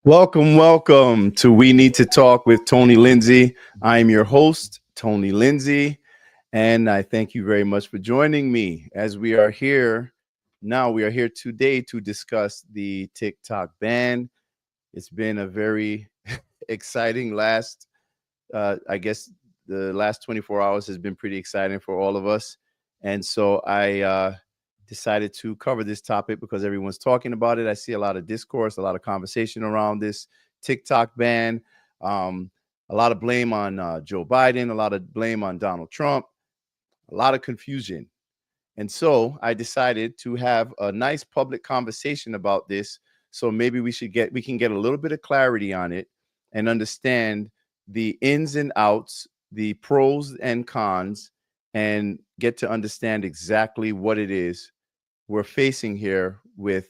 Welcome to We Need to Talk with Tony Lindsay. I am your host, Tony Lindsay, and I thank you very much for joining me as we are here. Now, we are here today to discuss the TikTok ban. It's been a very exciting I guess the last 24 hours has been pretty exciting for all of us. And so I decided to cover this topic because everyone's talking about it. I see a lot of discourse, a lot of conversation around this TikTok ban, um, a lot of blame on Joe Biden, a lot of blame on Donald Trump, a lot of confusion. And so I decided to have a nice public conversation about this. So maybe we can get a little bit of clarity on it and understand the ins and outs, the pros and cons, and get to understand exactly what it is we're facing here with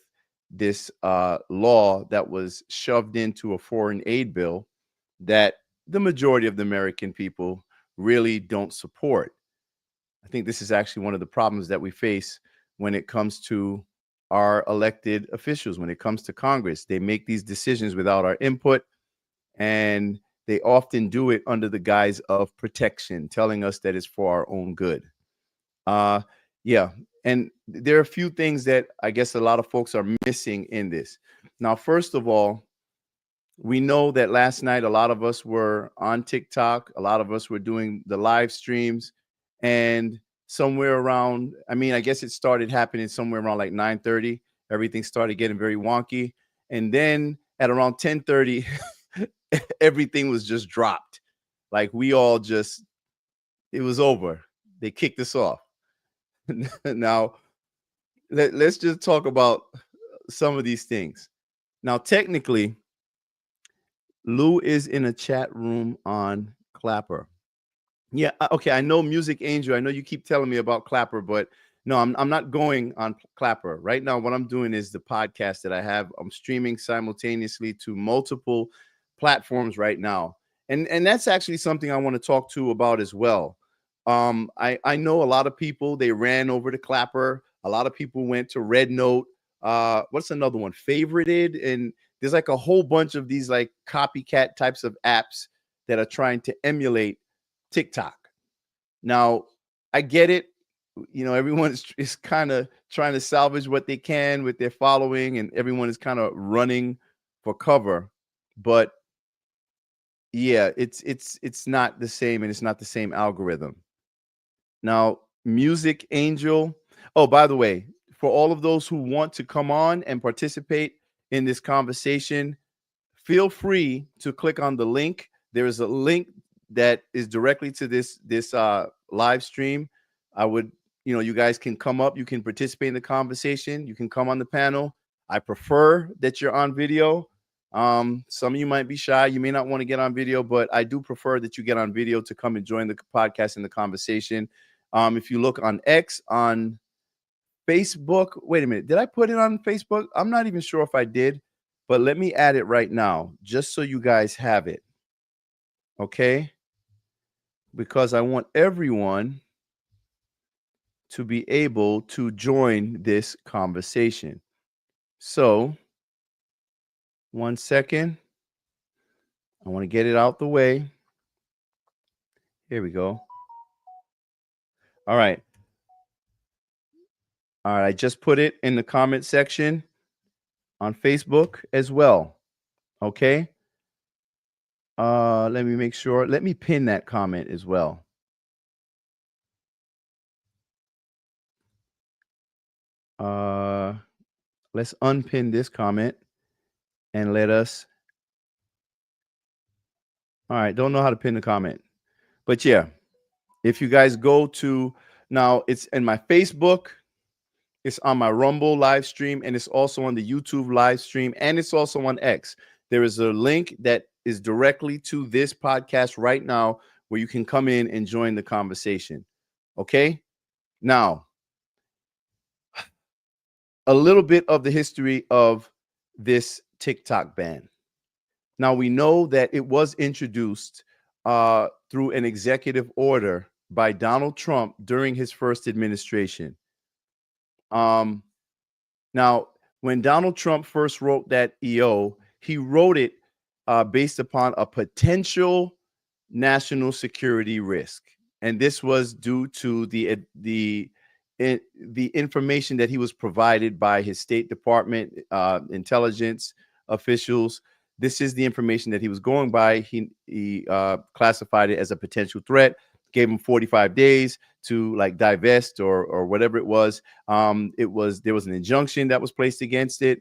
this law that was shoved into a foreign aid bill that the majority of the American people really don't support. I think this is actually one of the problems that we face when it comes to our elected officials, when it comes to Congress. They make these decisions without our input, and they often do it under the guise of protection, telling us that it's for our own good. Uh, yeah. And there are a few things that I guess a lot of folks are missing in this. Now, first of all, we know that last night a lot of us were on TikTok, a lot of us were doing the live streams, and somewhere around, I mean, I guess it started happening somewhere around like 9:30. Everything started getting very wonky. And then at around 10:30, everything was just dropped. Like we all just, it was over. They kicked us off. Now, let's just talk about some of these things. Now, technically, Lou is in a chat room on Clapper. Yeah, okay. I know Music Angel. I know you keep telling me about Clapper, but no, I'm not going on Clapper right now. What I'm doing is the podcast that I have. I'm streaming simultaneously to multiple platforms right now, and that's actually something I want to talk to about as well. I know a lot of people, they ran over to Clapper. A lot of people went to Red Note. What's another one? Favorited, and there's like a whole bunch of these like copycat types of apps that are trying to emulate TikTok. Now, I get it. You know, everyone is kind of trying to salvage what they can with their following, and everyone is kind of running for cover. But yeah, it's not the same, and it's not the same algorithm. Now, Music Angel. Oh, by the way, for all of those who want to come on and participate in this conversation, feel free to click on the link. There is a link that is directly to this live stream. I would, you guys can come up, you can participate in the conversation, you can come on the panel. I prefer that you're on video. Some of you might be shy, you may not want to get on video, but I do prefer that you get on video to come and join the podcast and the conversation. If you look on X, on Facebook, wait a minute, did I put it on Facebook? I'm not even sure if I did, but let me add it right now, just so you guys have it. Okay? Because I want everyone to be able to join this conversation. So, 1 second. I want to get it out the way. Here we go. All right. All right. I just put it in the comment section on Facebook as well. Okay. Let me make sure. Let me pin that comment as well. Let's unpin this comment and let us. All right. Don't know how to pin the comment. But yeah, if you guys go to now, it's in my Facebook, it's on my Rumble live stream, and it's also on the YouTube live stream, and it's also on X. There is a link that is directly to this podcast right now where you can come in and join the conversation. Okay? Now, a little bit of the history of this TikTok ban. Now, we know that it was introduced through an executive order by Donald Trump during his first administration. Now, when Donald Trump first wrote that EO, he wrote it based upon a potential national security risk, and this was due to the information that he was provided by his State Department intelligence officials. This is the information that he was going by. He classified it as a potential threat, gave him 45 days to like divest or whatever it was. There was an injunction that was placed against it,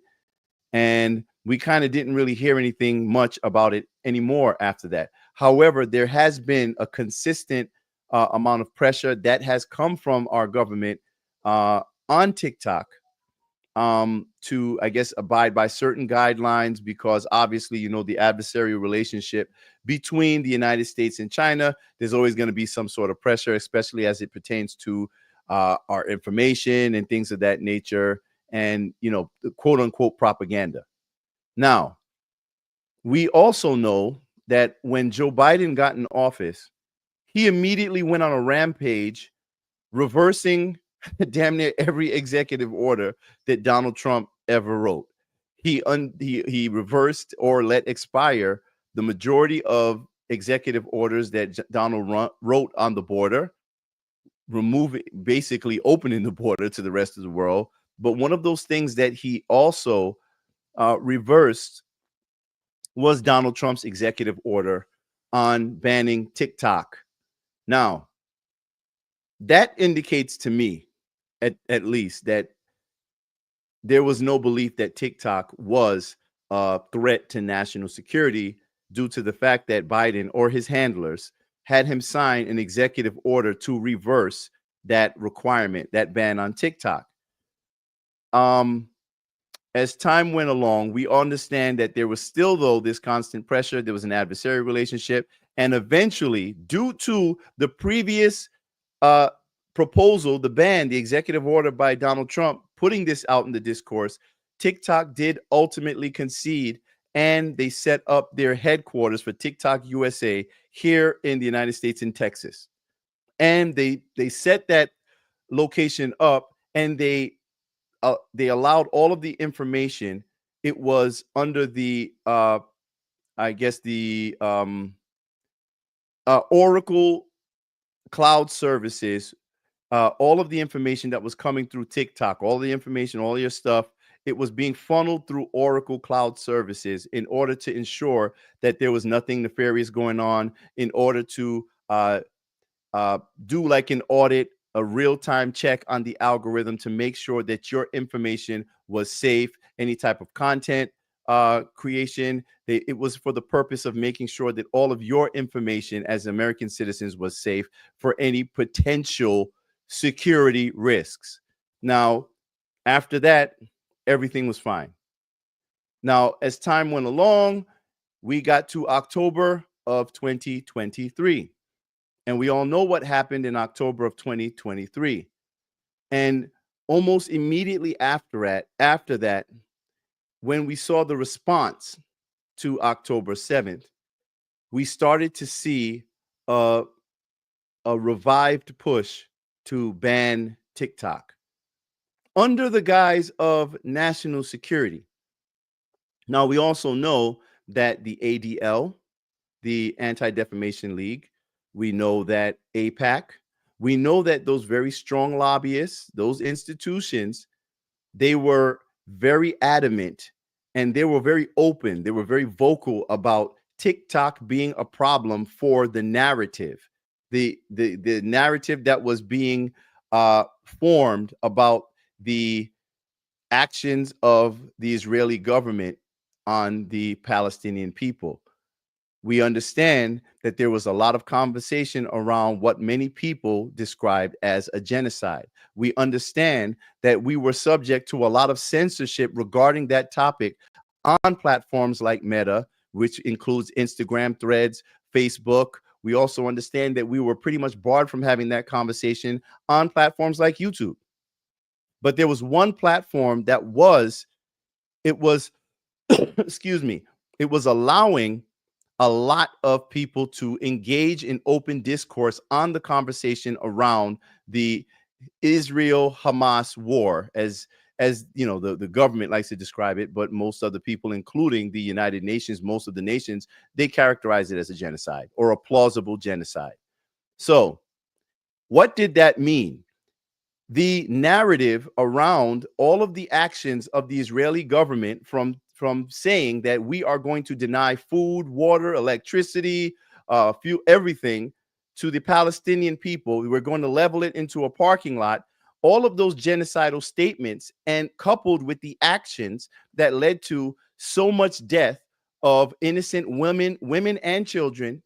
and we kind of didn't really hear anything much about it anymore after that. However, there has been a consistent amount of pressure that has come from our government on TikTok to, I guess, abide by certain guidelines, because obviously, you know, the adversarial relationship between the United States and China, there's always going to be some sort of pressure, especially as it pertains to our information and things of that nature, and, you know, the quote unquote propaganda. Now, we also know that when Joe Biden got in office, he immediately went on a rampage, reversing damn near every executive order that Donald Trump ever wrote. He reversed or let expire the majority of executive orders that Donald wrote on the border, removing, basically opening the border to the rest of the world. But one of those things that he also reversed was Donald Trump's executive order on banning TikTok. Now, that indicates to me, at least, that there was no belief that TikTok was a threat to national security, due to the fact that Biden or his handlers had him sign an executive order to reverse that requirement, that ban on TikTok. As time went along, we understand that there was still, though, this constant pressure. There was an adversarial relationship. And eventually, due to the previous proposal, the ban, the executive order by Donald Trump, putting this out in the discourse, TikTok did ultimately concede, and they set up their headquarters for TikTok USA here in the United States, in Texas. And they set that location up, and they allowed all of the information. It was under the I guess the Oracle Cloud Services. All of the information that was coming through TikTok, all the information, all your stuff, it was being funneled through Oracle Cloud Services in order to ensure that there was nothing nefarious going on, in order to do like an audit, a real-time check on the algorithm to make sure that your information was safe. Any type of content creation, it was for the purpose of making sure that all of your information as American citizens was safe for any potential security risks. Now, after that, everything was fine. Now, as time went along, we got to October of 2023. And we all know what happened in October of 2023. And almost immediately after that, when we saw the response to October 7th, we started to see a revived push to ban TikTok under the guise of national security. Now, we also know that the ADL, the Anti-Defamation League, we know that APAC, we know that those very strong lobbyists, those institutions, they were very adamant, and they were very open. They were very vocal about TikTok being a problem for the narrative, the narrative that was being formed about the actions of the Israeli government on the Palestinian people. We understand that there was a lot of conversation around what many people described as a genocide. We understand that we were subject to a lot of censorship regarding that topic on platforms like Meta, which includes Instagram, Threads, Facebook. We also understand that we were pretty much barred from having that conversation on platforms like YouTube. But there was one platform that excuse me, it was allowing a lot of people to engage in open discourse on the conversation around the Israel-Hamas war, as as the government likes to describe it, but most other people, including the United Nations, most of the nations, they characterize it as a genocide or a plausible genocide. So what did that mean? The narrative around all of the actions of the Israeli government, from saying that we are going to deny food, water, electricity, fuel, everything to the Palestinian people. We're going to level it into a parking lot. All of those genocidal statements, and coupled with the actions that led to so much death of innocent women and children,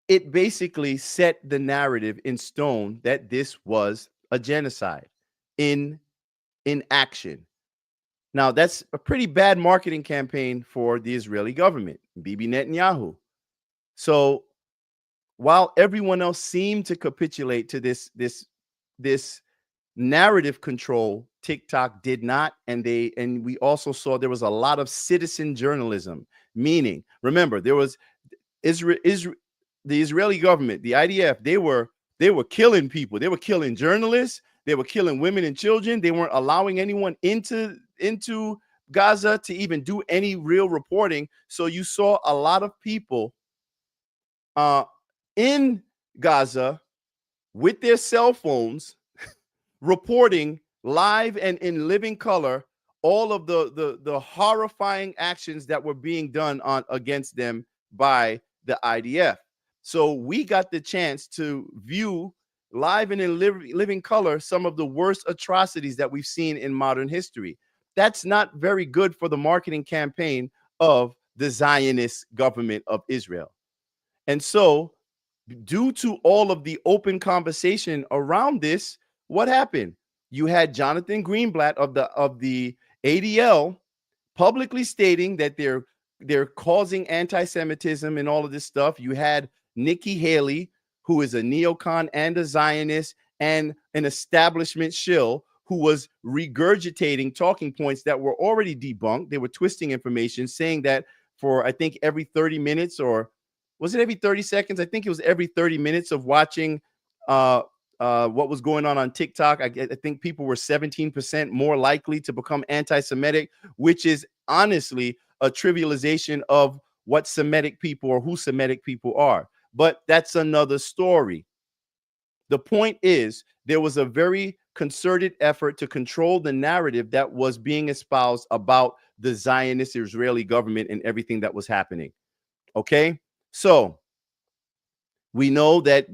it basically set the narrative in stone that this was a genocide in action. Now, that's a pretty bad marketing campaign for the Israeli government, Bibi Netanyahu. So while everyone else seemed to capitulate to this narrative control, TikTok did not. And we also saw there was a lot of citizen journalism, meaning, remember, there was the Israeli government, the IDF, they were killing people. They were killing journalists. They were killing women and children. They weren't allowing anyone into Gaza to even do any real reporting. So you saw a lot of people in Gaza with their cell phones reporting live and in living color all of the horrifying actions that were being done against them by the IDF. So we got the chance to view live and in living color some of the worst atrocities that we've seen in modern history. That's not very good for the marketing campaign of the Zionist government of Israel. And so, due to all of the open conversation around this, what happened? You had Jonathan Greenblatt of the ADL publicly stating that they're causing anti-Semitism and all of this stuff. You had Nikki Haley, who is a neocon and a Zionist and an establishment shill, who was regurgitating talking points that were already debunked. They were twisting information, saying that for, I think, every 30 minutes, or was it every 30 seconds? I think it was every 30 minutes of watching what was going on TikTok. I think people were 17% more likely to become anti-Semitic, which is honestly a trivialization of what Semitic people or who Semitic people are. But that's another story. The point is, there was a very concerted effort to control the narrative that was being espoused about the Zionist Israeli government and everything that was happening. Okay? So we know that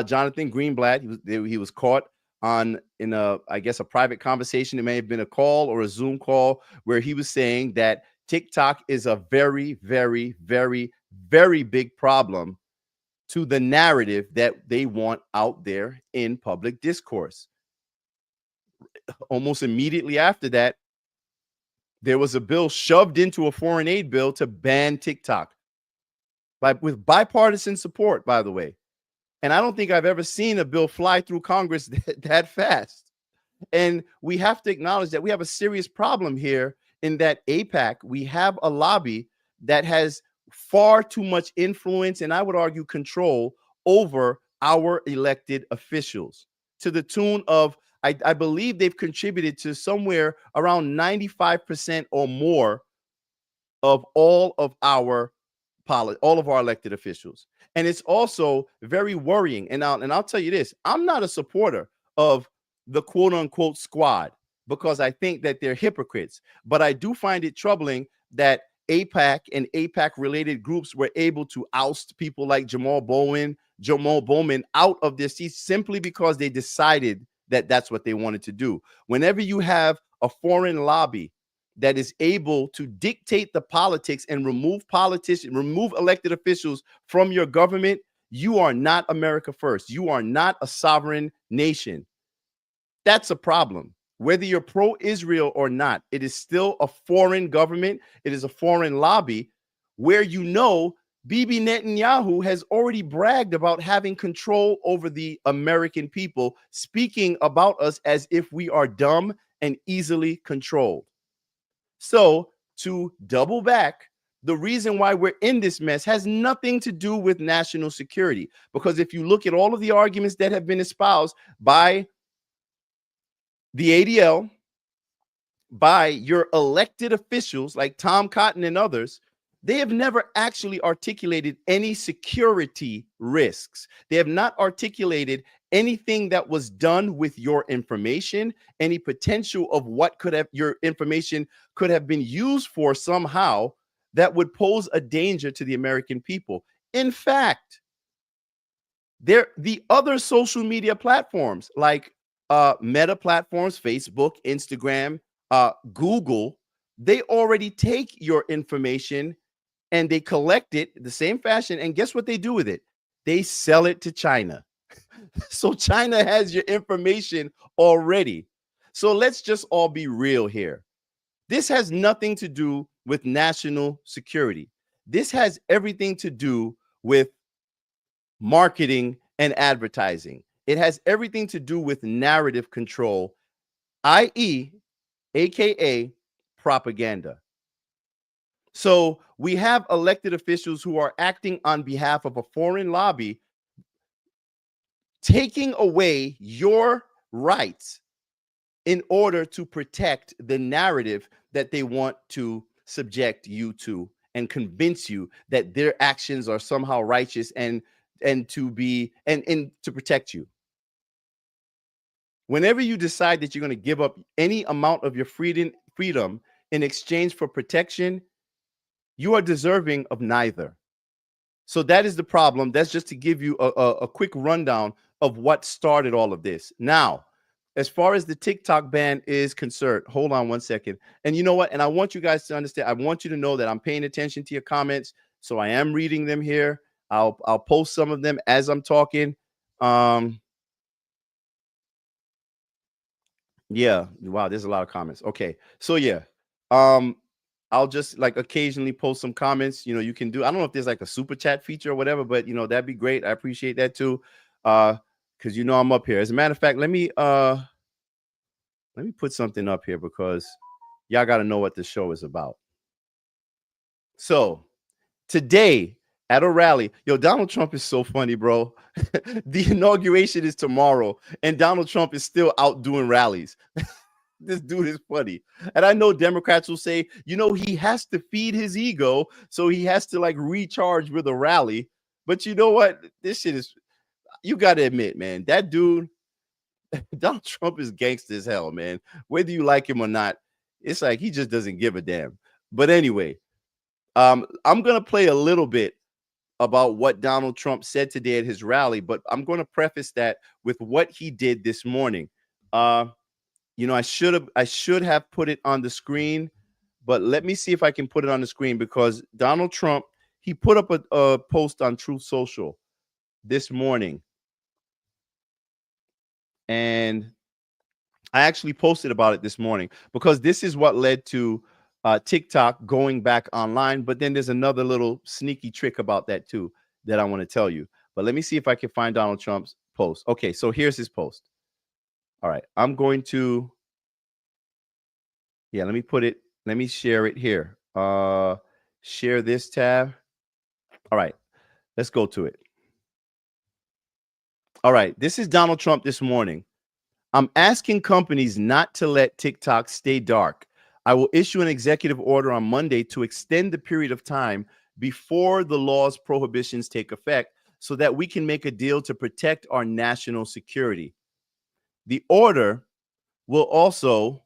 Jonathan Greenblatt, he was caught in I guess a private conversation. It may have been a call or a Zoom call where he was saying that TikTok is a very, very, very, very big problem to the narrative that they want out there in public discourse. Almost immediately after that, there was a bill shoved into a foreign aid bill to ban TikTok, with bipartisan support, by the way. And I don't think I've ever seen a bill fly through Congress that fast. And we have to acknowledge that we have a serious problem here in that AIPAC, we have a lobby that has far too much influence, and I would argue control, over our elected officials, to the tune of, I believe they've contributed to somewhere around 95% or more of all of our elected officials. And it's also very worrying. And I'll tell you this, I'm not a supporter of the quote unquote squad, because I think that they're hypocrites. But I do find it troubling that AIPAC and AIPAC related groups were able to oust people like Jamal Bowman out of their seats simply because they decided that that's what they wanted to do. Whenever you have a foreign lobby that is able to dictate the politics and remove elected officials from your government, you are not America first. You are not a sovereign nation. That's a problem. Whether you're pro-Israel or not, it is still a foreign government. It is a foreign lobby where, Bibi Netanyahu has already bragged about having control over the American people, speaking about us as if we are dumb and easily controlled. So, to double back, the reason why we're in this mess has nothing to do with national security. Because if you look at all of the arguments that have been espoused by the ADL, by your elected officials like Tom Cotton and others, they have never actually articulated any security risks. They have not articulated anything that was done with your information, any potential of what could have your information could have been used for somehow that would pose a danger to the American people. In fact, the other social media platforms like meta platforms, Facebook, Instagram, Google, they already take your information and they collect it the same fashion. And guess what they do with it? They sell it to China. So China has your information already. So let's just all be real here. This has nothing to do with national security. This has everything to do with marketing and advertising. It has everything to do with narrative control, i.e., AKA propaganda. So we have elected officials who are acting on behalf of a foreign lobby, taking away your rights in order to protect the narrative that they want to subject you to and convince you that their actions are somehow righteous and to be and to protect you. Whenever you decide that you're going to give up any amount of your freedom in exchange for protection, you are deserving of neither. So that is the problem. That's just to give you a quick rundown of what started all of this. Now, as far as the TikTok ban is concerned, hold on one second. And you know what? And I want you guys to understand, I want you to know that I'm paying attention to your comments. So I am reading them here. I'll post some of them as I'm talking. Yeah. Wow, there's a lot of comments. Okay. So yeah. I'll just like occasionally post some comments. You know, you can do, I don't know if there's like a super chat feature or whatever, but you know, that'd be great. I appreciate that too. Because you know I'm up here. As a matter of fact, let me put something up here because y'all got to know what the show is about. So today at a rally, yo, Donald Trump is so funny, bro. The inauguration is tomorrow, and Donald Trump is still out doing rallies. This dude is funny. And I know Democrats will say, you know, he has to feed his ego, so he has to like recharge with a rally. But you know what? This shit is, you got to admit, man, that dude, Donald Trump is gangster as hell, man. Whether you like him or not, it's like he just doesn't give a damn. But anyway, I'm going to play a little bit about what Donald Trump said today at his rally, but I'm going to preface that with what he did this morning. You know, I should have put it on the screen, but let me see if I can put it on the screen because Donald Trump, he put up a post on Truth Social this morning. And I actually posted about it this morning because this is what led to TikTok going back online. But then there's another little sneaky trick about that too that I want to tell you. But let me see if I can find Donald Trump's post. Okay, so here's his post. All right, I'm going to, yeah, let me share it here. Share this tab. All right, let's go to it. All right, this is Donald Trump this morning. I'm asking companies not to let TikTok stay dark. I will issue an executive order on Monday to extend the period of time before the law's prohibitions take effect so that we can make a deal to protect our national security. The order will also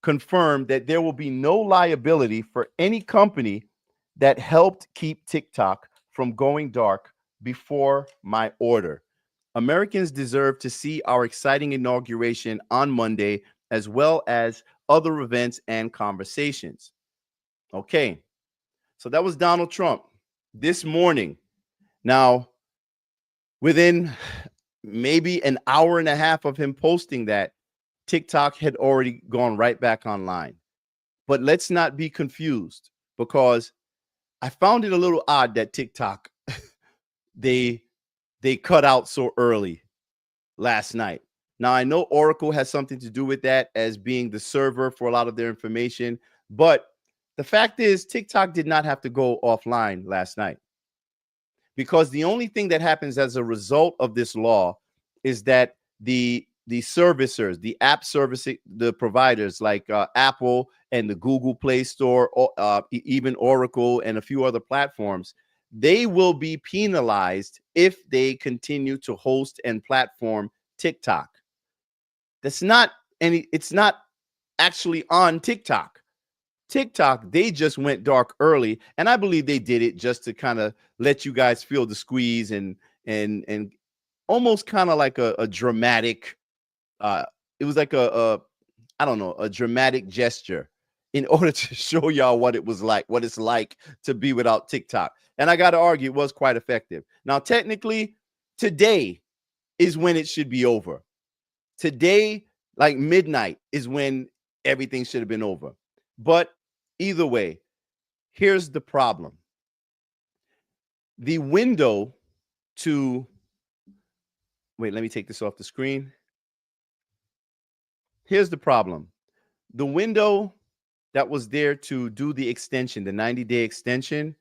confirm that there will be no liability for any company that helped keep TikTok from going dark before my order. Americans deserve to see our exciting inauguration on Monday, as well as other events and conversations. Okay, so that was Donald Trump this morning. Now, within maybe an hour and a half of him posting that, TikTok had already gone right back online. But let's not be confused because I found it a little odd that TikTok they cut out so early last night. Now I know Oracle has something to do with that as being the server for a lot of their information, but the fact is TikTok did not have to go offline last night because the only thing that happens as a result of this law is that the the servicers, the app service, the providers like Apple and the Google Play Store, or even Oracle and a few other platforms, they will be penalized if they continue to host and platform TikTok. That's not any, it's not actually on TikTok. TikTok, they just went dark early, and I believe they did it just to kind of let you guys feel the squeeze and almost kind of like a dramatic it was like a I don't know, a dramatic gesture in order to show y'all what it was like, what it's like to be without TikTok. And I got to argue, it was quite effective. Now, technically, today is when it should be over. Today, like midnight, is when everything should have been over. But either way, here's the problem. The window to, wait, let me take this off the screen. Here's the problem. The window that was there to do the extension, the 90-day extension,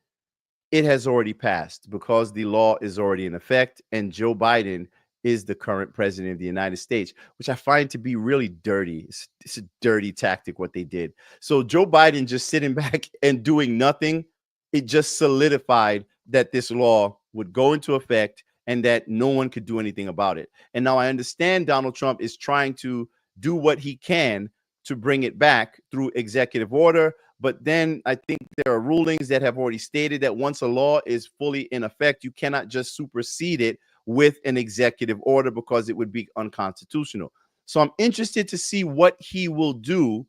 it has already passed because the law is already in effect, and Joe Biden is the current president of the United States, which I find to be really dirty. It's a dirty tactic what they did. So Joe Biden just sitting back and doing nothing, it just solidified that this law would go into effect and that no one could do anything about it. And now I understand Donald Trump is trying to do what he can to bring it back through executive order. But then I think there are rulings that have already stated that once a law is fully in effect, you cannot just supersede it with an executive order because it would be unconstitutional. So I'm interested to see what he will do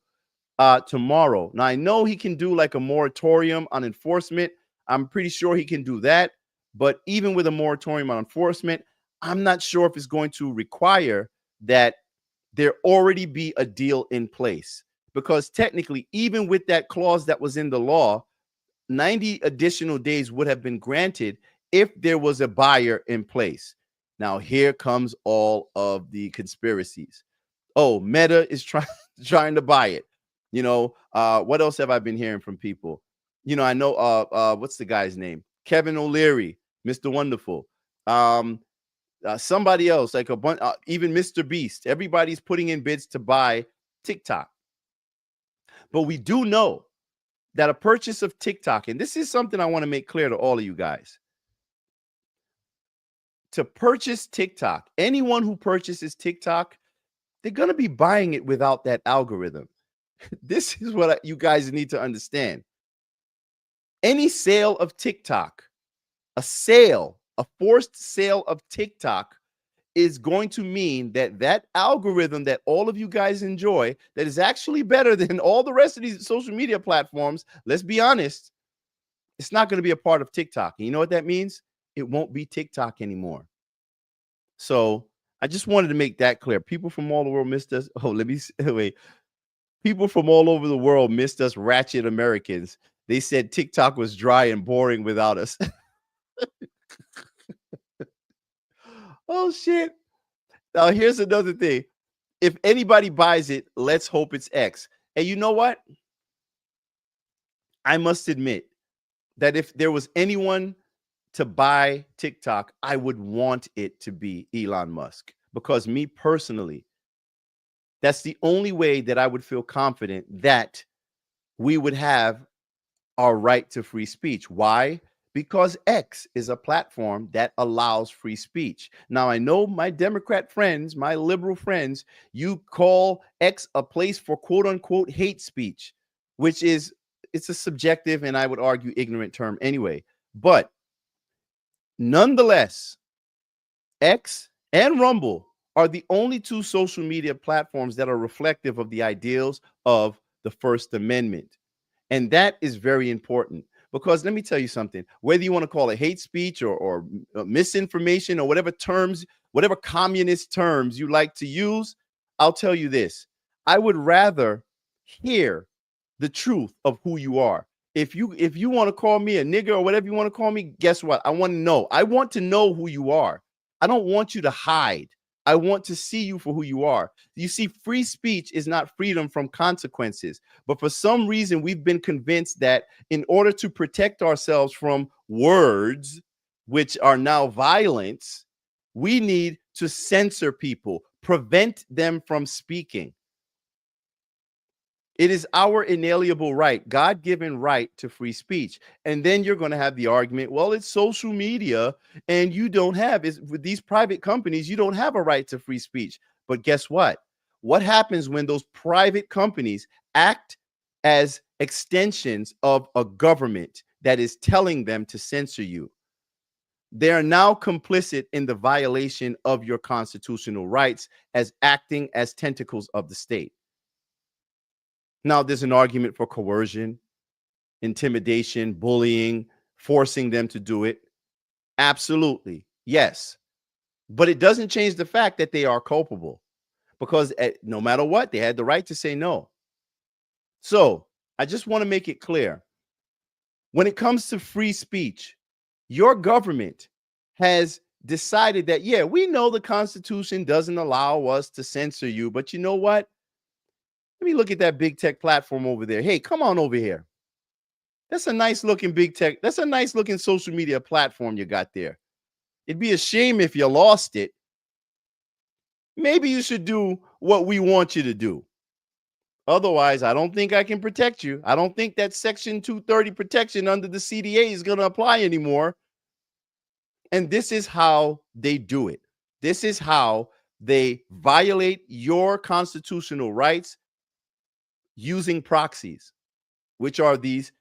tomorrow. Now, I know he can do like a moratorium on enforcement. I'm pretty sure he can do that. But even with a moratorium on enforcement, I'm not sure if it's going to require that there already be a deal in place, because technically, even with that clause that was in the law, 90 additional days would have been granted if there was a buyer in place. Now, here comes all of the conspiracies. Oh, Meta is trying to buy it. You know, what else have I been hearing from people? You know, I know what's the guy's name? Kevin O'Leary, Mr. Wonderful. Somebody else, like a bunch, even Mr. Beast. Everybody's putting in bids to buy TikTok. But we do know that a purchase of TikTok, and this is something I want to make clear to all of you guys. To purchase TikTok, anyone who purchases TikTok, they're going to be buying it without that algorithm. This is what you guys need to understand. Any sale of TikTok, a forced sale of TikTok, is going to mean that that algorithm that all of you guys enjoy, that is actually better than all the rest of these social media platforms, let's be honest, it's not going to be a part of TikTok. And you know what that means? It won't be TikTok anymore. So I just wanted to make that clear. People from all the world missed us. Oh, let me wait. People from all over the world missed us ratchet Americans. They said TikTok was dry and boring without us. Oh, shit. Now, here's another thing. If anybody buys it, let's hope it's X. And you know what? I must admit that if there was anyone to buy TikTok, I would want it to be Elon Musk. Because me personally, that's the only way that I would feel confident that we would have our right to free speech. Why? Because X is a platform that allows free speech. Now, I know my Democrat friends, my liberal friends, you call X a place for quote unquote hate speech, which is, it's a subjective and I would argue ignorant term anyway. But nonetheless, X and Rumble are the only two social media platforms that are reflective of the ideals of the First Amendment. And that is very important. Because let me tell you something, whether you want to call it hate speech or misinformation or whatever terms, whatever communist terms you like to use, I'll tell you this. I would rather hear the truth of who you are. If you want to call me a nigger or whatever you want to call me, guess what? I want to know. I want to know who you are. I don't want you to hide. I want to see you for who you are. You see, free speech is not freedom from consequences. But for some reason, we've been convinced that in order to protect ourselves from words, which are now violence, we need to censor people, prevent them from speaking. It is our inalienable right, God-given right to free speech. And then you're going to have the argument, well, it's social media and you don't have, with these private companies, you don't have a right to free speech. But guess what? What happens when those private companies act as extensions of a government that is telling them to censor you? They are now complicit in the violation of your constitutional rights as acting as tentacles of the state. Now, there's an argument for coercion, intimidation, bullying, forcing them to do it. Absolutely, yes. But it doesn't change the fact that they are culpable, because no matter what, they had the right to say no. So I just want to make it clear. When it comes to free speech, your government has decided that, yeah, we know the Constitution doesn't allow us to censor you, but you know what? Let me look at that big tech platform over there. Hey, come on over here. That's a nice looking big tech. That's a nice looking social media platform you got there. It'd be a shame if you lost it. Maybe you should do what we want you to do. Otherwise, I don't think I can protect you. I don't think that Section 230 protection under the CDA is going to apply anymore. And this is how they do it. This is how they violate your constitutional rights using proxies, which are these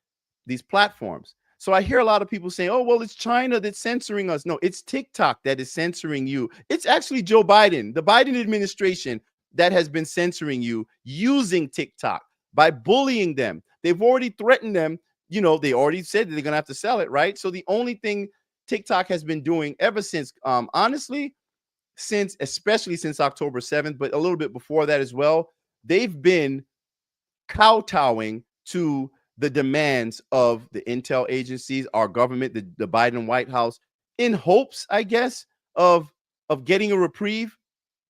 platforms. So I hear a lot of people saying, oh, well, it's China that's censoring us. No, it's TikTok that is censoring you. It's actually Joe Biden, the Biden administration, that has been censoring you using TikTok by bullying them. They've already threatened them. You know, they already said that they're going to have to sell it, right? So the only thing TikTok has been doing ever since, honestly, especially since October 7th, but a little bit before that as well, they've been kowtowing to the demands of the intel agencies, our government, the Biden White House, in hopes, I guess, of getting a reprieve.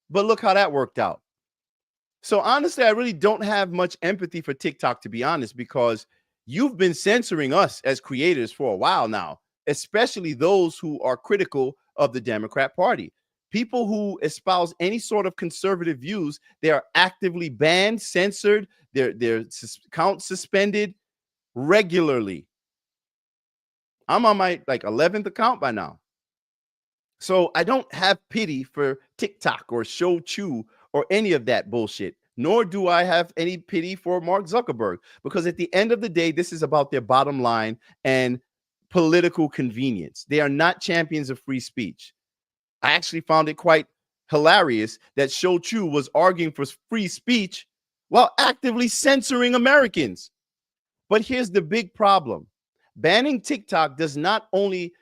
But look how that worked out. So honestly, I really don't have much empathy for TikTok, to be honest, because you've been censoring us as creators for a while now, especially those who are critical of the Democrat Party. People who espouse any sort of conservative views, they are actively banned, censored, their accounts suspended regularly. I'm on my 11th account by now. So I don't have pity for TikTok or Shou or any of that bullshit, nor do I have any pity for Mark Zuckerberg, because at the end of the day, this is about their bottom line and political convenience. They are not champions of free speech. I actually found it quite hilarious that Shou was arguing for free speech while actively censoring Americans. But here's the big problem. Banning TikTok does not only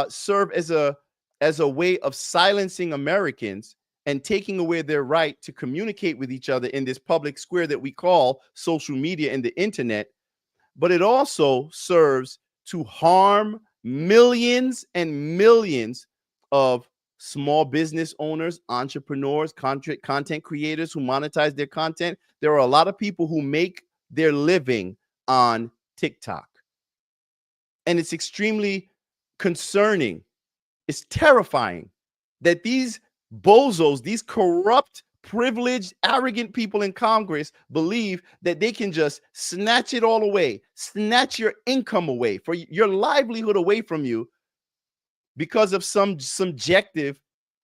serve as a way of silencing Americans and taking away their right to communicate with each other in this public square that we call social media and the internet, but it also serves to harm millions and millions of small business owners, entrepreneurs, content creators who monetize their content. There are a lot of people who make their living on TikTok. And it's extremely concerning. It's terrifying that these bozos, these corrupt, privileged, arrogant people in Congress believe that they can just snatch it all away, snatch your income away, for your livelihood away from you because of some subjective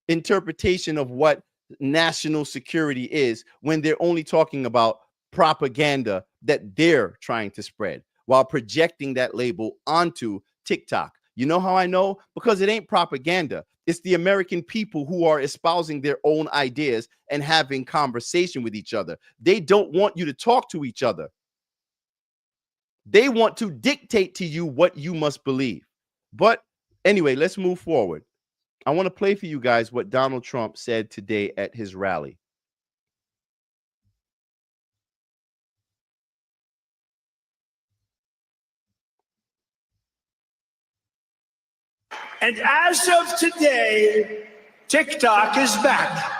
interpretation of what national security is, when they're only talking about propaganda that they're trying to spread while projecting that label onto TikTok. You know how I know? Because it ain't propaganda. It's the American people who are espousing their own ideas and having conversation with each other. They don't want you to talk to each other. They want to dictate to you what you must believe. But anyway, let's move forward. I want to play for you guys what Donald Trump said today at his rally. And as of today, TikTok is back.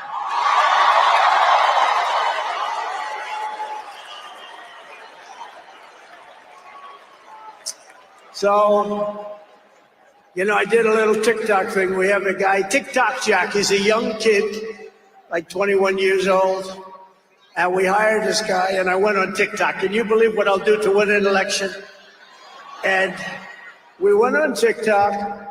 So, I did a little TikTok thing. We have a guy, TikTok Jack. He's a young kid. like 21 years old. And we hired this guy, and I went on TikTok. Can you believe what I'll do to win an election? And we went on TikTok,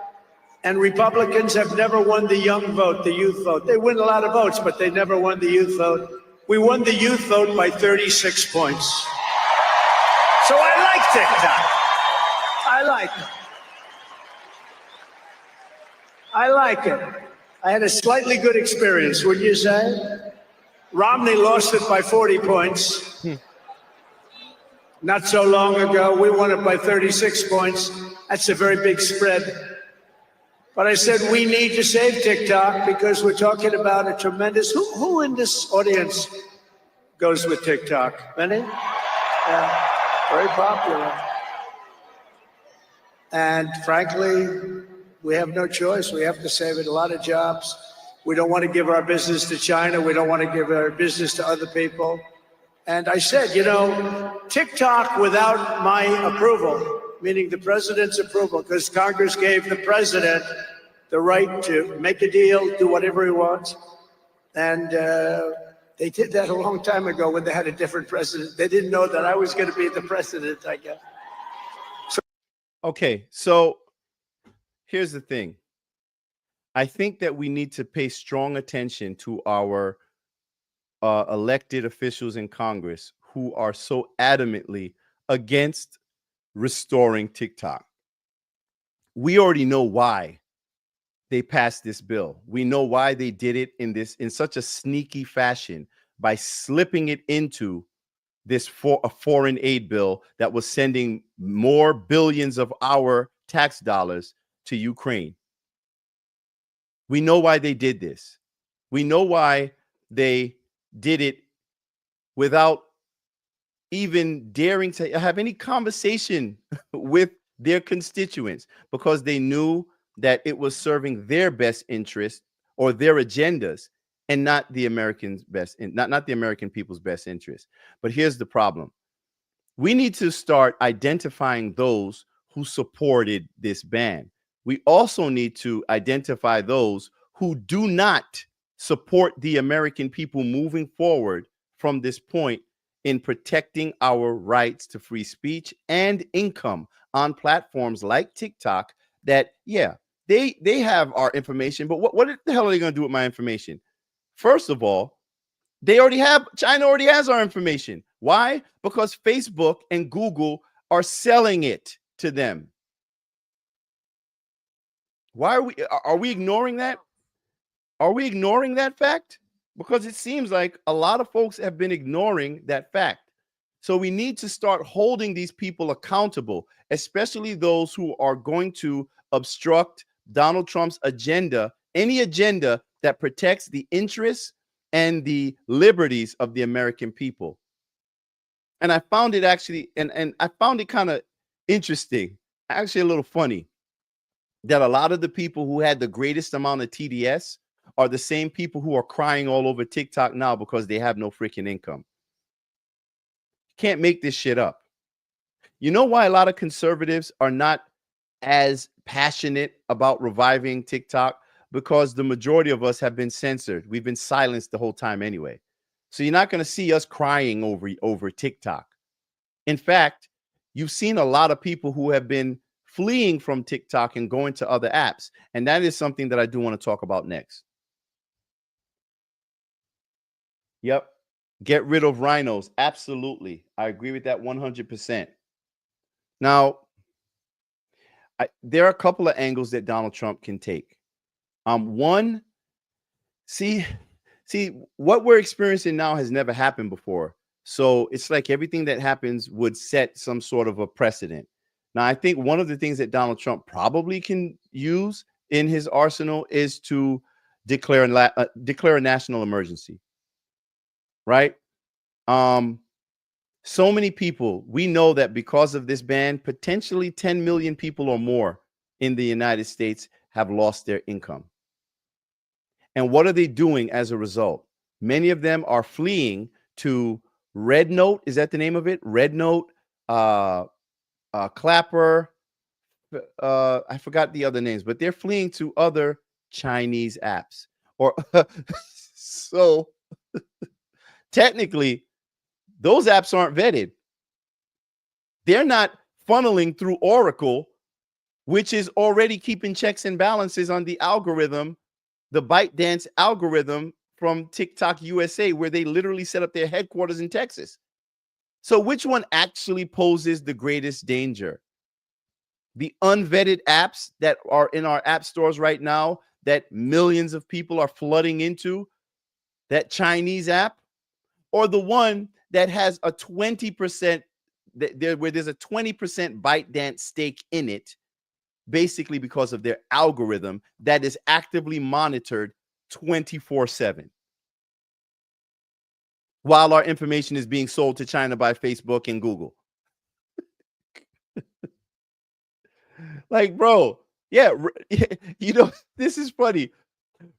and Republicans have never won the young vote, the youth vote. They win a lot of votes, but they never won the youth vote. We won the youth vote by 36 points. So I like TikTok. I like it. I like it. I had a slightly good experience, would you say? Romney lost it by 40 points. Not so long ago, we won it by 36 points. That's a very big spread. But I said we need to save TikTok because we're talking about a tremendous. Who in this audience goes with TikTok? Many? Yeah, very popular. And frankly, we have no choice. We have to save it. A lot of jobs. We don't want to give our business to China. We don't want to give our business to other people. And I said, TikTok without my approval, meaning the president's approval, because Congress gave the president the right to make a deal, do whatever he wants. And they did that a long time ago when they had a different president. They didn't know that I was going to be the president, I guess. Okay, so here's the thing. I think that we need to pay strong attention to our elected officials in Congress who are so adamantly against restoring TikTok. We already know why they passed this bill. We know why they did it in such a sneaky fashion by slipping it into this a foreign aid bill that was sending more billions of our tax dollars to Ukraine. We know why they did this. We know why they did it without even daring to have any conversation with their constituents, because they knew that it was serving their best interest or their agendas and not the Americans' best, not the American people's best interest. But here's the problem. We need to start identifying those who supported this ban. We also need to identify those who do not support the American people moving forward from this point in protecting our rights to free speech and income on platforms like TikTok that, yeah, they have our information, but what the hell are they going to do with my information? First of all, China already has our information. Why? Because Facebook and Google are selling it to them. Why are we ignoring that? Are we ignoring that fact? Because it seems like a lot of folks have been ignoring that fact. So we need to start holding these people accountable, especially those who are going to obstruct Donald Trump's agenda, any agenda that protects the interests and the liberties of the American people. And I found it actually, and I found it kind of interesting, actually a little funny, that a lot of the people who had the greatest amount of TDS are the same people who are crying all over TikTok now because they have no freaking income. Can't make this shit up. You know why a lot of conservatives are not as passionate about reviving TikTok? Because the majority of us have been censored. We've been silenced the whole time anyway. So you're not going to see us crying over TikTok. In fact, you've seen a lot of people who have been fleeing from TikTok and going to other apps. And that is something that I do want to talk about next. Yep. Get rid of rhinos. Absolutely. I agree with that 100%. Now, there are a couple of angles that Donald Trump can take. One, see, what we're experiencing now has never happened before. So it's like everything that happens would set some sort of a precedent. Now, I think one of the things that Donald Trump probably can use in his arsenal is to declare a national emergency. Right? So many people, we know that because of this ban, potentially 10 million people or more in the United States have lost their income. And what are they doing as a result? Many of them are fleeing to Red Note. Is that the name of it? Red Note, Clapper. I forgot the other names, but they're fleeing to other Chinese apps or So technically, those apps aren't vetted. They're not funneling through Oracle, which is already keeping checks and balances on the algorithm, the ByteDance algorithm from TikTok USA, where they literally set up their headquarters in Texas. So which one actually poses the greatest danger? The unvetted apps that are in our app stores right now that millions of people are flooding into, that Chinese app, or the one that has a 20% where there's a 20% ByteDance stake in it, basically because of their algorithm that is actively monitored 24/7 while our information is being sold to China by Facebook and Google. Like, bro, yeah, this is funny.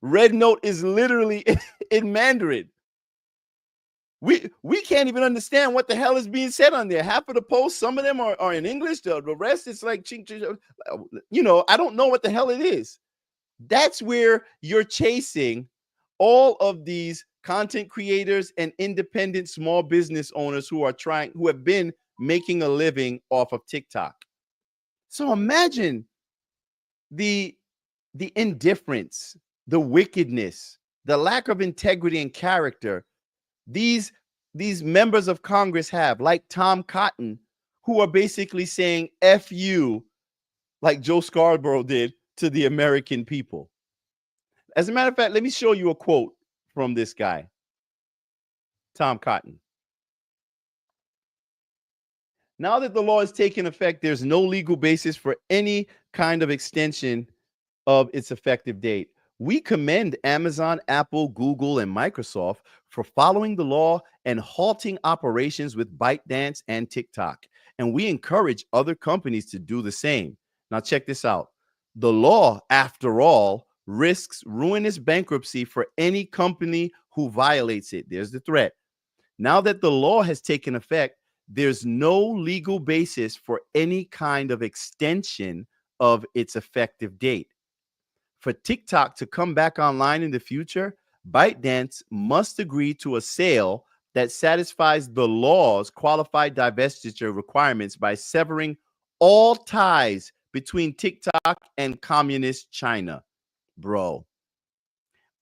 Red Note is literally in Mandarin. We can't even understand what the hell is being said on there. Half of the posts, some of them are in English. The rest, it's like, I don't know what the hell it is. That's where you're chasing all of these content creators and independent small business owners who have been making a living off of TikTok. So imagine the indifference, the wickedness, the lack of integrity and character these members of Congress have, like Tom Cotton, who are basically saying F you, like Joe Scarborough did to the American people. As a matter of fact, let me show you a quote from this guy, Tom Cotton. Now that the law has taken effect, there's no legal basis for any kind of extension of its effective date. We commend Amazon, Apple, Google, and Microsoft for following the law and halting operations with ByteDance and TikTok. And we encourage other companies to do the same. Now, check this out. The law, after all, risks ruinous bankruptcy for any company who violates it. There's the threat. Now that the law has taken effect, there's no legal basis for any kind of extension of its effective date. For TikTok to come back online in the future, ByteDance must agree to a sale that satisfies the law's qualified divestiture requirements by severing all ties between TikTok and communist China. Bro.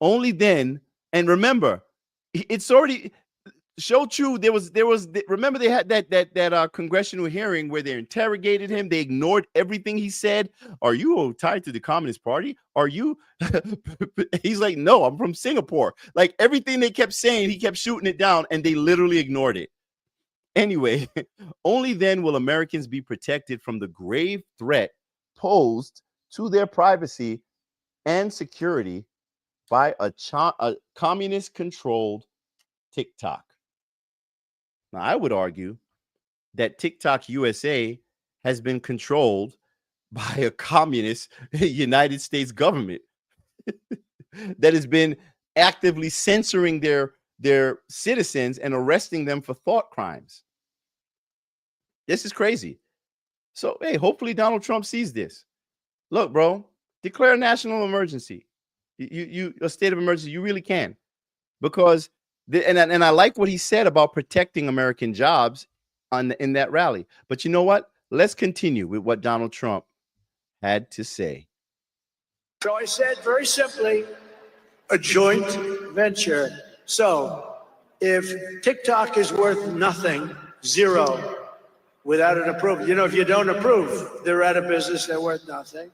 Only then, and remember, it's already show true. Remember they had that congressional hearing where they interrogated him. They ignored everything he said. Are you tied to the Communist Party? Are you? He's like, no, I'm from Singapore. Like everything they kept saying, he kept shooting it down, and they literally ignored it. Anyway, only then will Americans be protected from the grave threat posed to their privacy and security by a communist-controlled TikTok. Now, I would argue that TikTok USA has been controlled by a communist United States government that has been actively censoring their citizens and arresting them for thought crimes. This is crazy. So, hey, hopefully Donald Trump sees this. Look, bro, declare a national emergency. You a state of emergency. You really can, because and I like what he said about protecting American jobs in that rally. But you know what? Let's continue with what Donald Trump had to say. So I said very simply, a joint venture. So if TikTok is worth nothing, zero, without an approval, if you don't approve, they're out of business, they're worth nothing.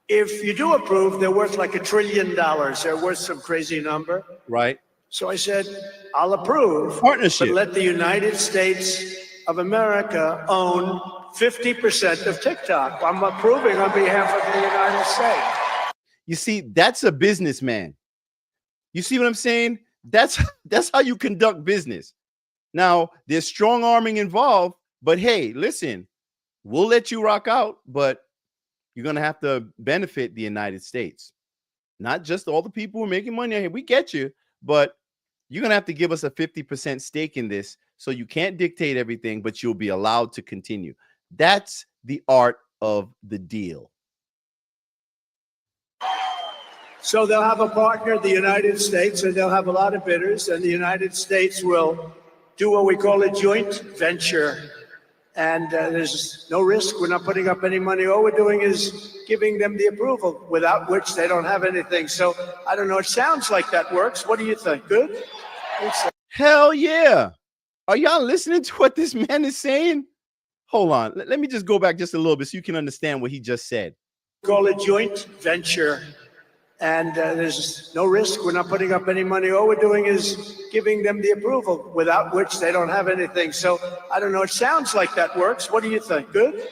If you do approve, they're worth like $1 trillion. They're worth some crazy number. Right. So I said, I'll approve, partnership, but let the United States of America own 50% of TikTok. I'm approving on behalf of the United States. You see, that's a businessman. You see what I'm saying? That's how you conduct business. Now, there's strong arming involved, but hey, listen, we'll let you rock out, but you're going to have to benefit the United States. Not just all the people who are making money. Hey, we get you, but you're going to have to give us a 50% stake in this. So you can't dictate everything, but you'll be allowed to continue. That's the art of the deal. So they'll have a partner, the United States, and they'll have a lot of bidders, and the United States will do what we call a joint venture. And there's no risk. We're not putting up any money. All we're doing is giving them the approval, without which they don't have anything. So I don't know. It sounds like that works. What do you think? Good? Hell yeah. Are y'all listening to what this man is saying? Hold on. Let me just go back just a little bit so you can understand what he just said. Call it joint venture. And there's no risk. We're not putting up any money. All we're doing is giving them the approval, without which they don't have anything. So I don't know. It sounds like that works. What do you think? Good?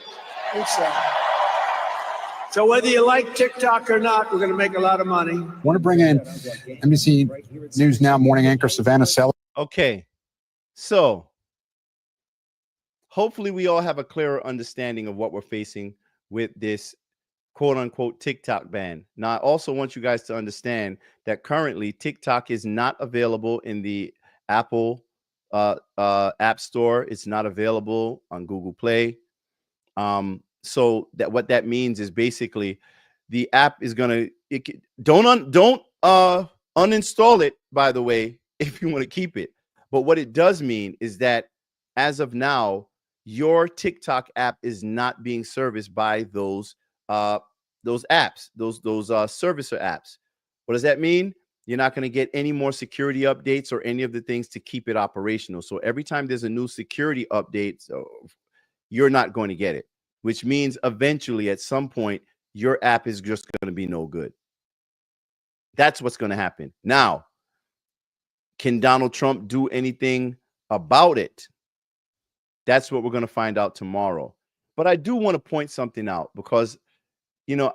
So whether you like TikTok or not, we're going to make a lot of money. I want to bring in NBC News Now morning anchor Savannah Sellers. Okay. So hopefully we all have a clearer understanding of what we're facing with this quote unquote TikTok ban. Now, I also want you guys to understand that currently TikTok is not available in the Apple App Store. It's not available on Google Play. So that what that means is basically the app is gonna don't uninstall it, by the way, if you want to keep it. But what it does mean is that as of now, your TikTok app is not being serviced by those apps, those servicer apps. What does that mean? You're not going to get any more security updates or any of the things to keep it operational. So every time there's a new security update, you're not going to get it, which means eventually at some point your app is just going to be no good. That's what's going to happen. Now, can Donald Trump do anything about it? That's what we're going to find out tomorrow. But I do want to point something out because, you know,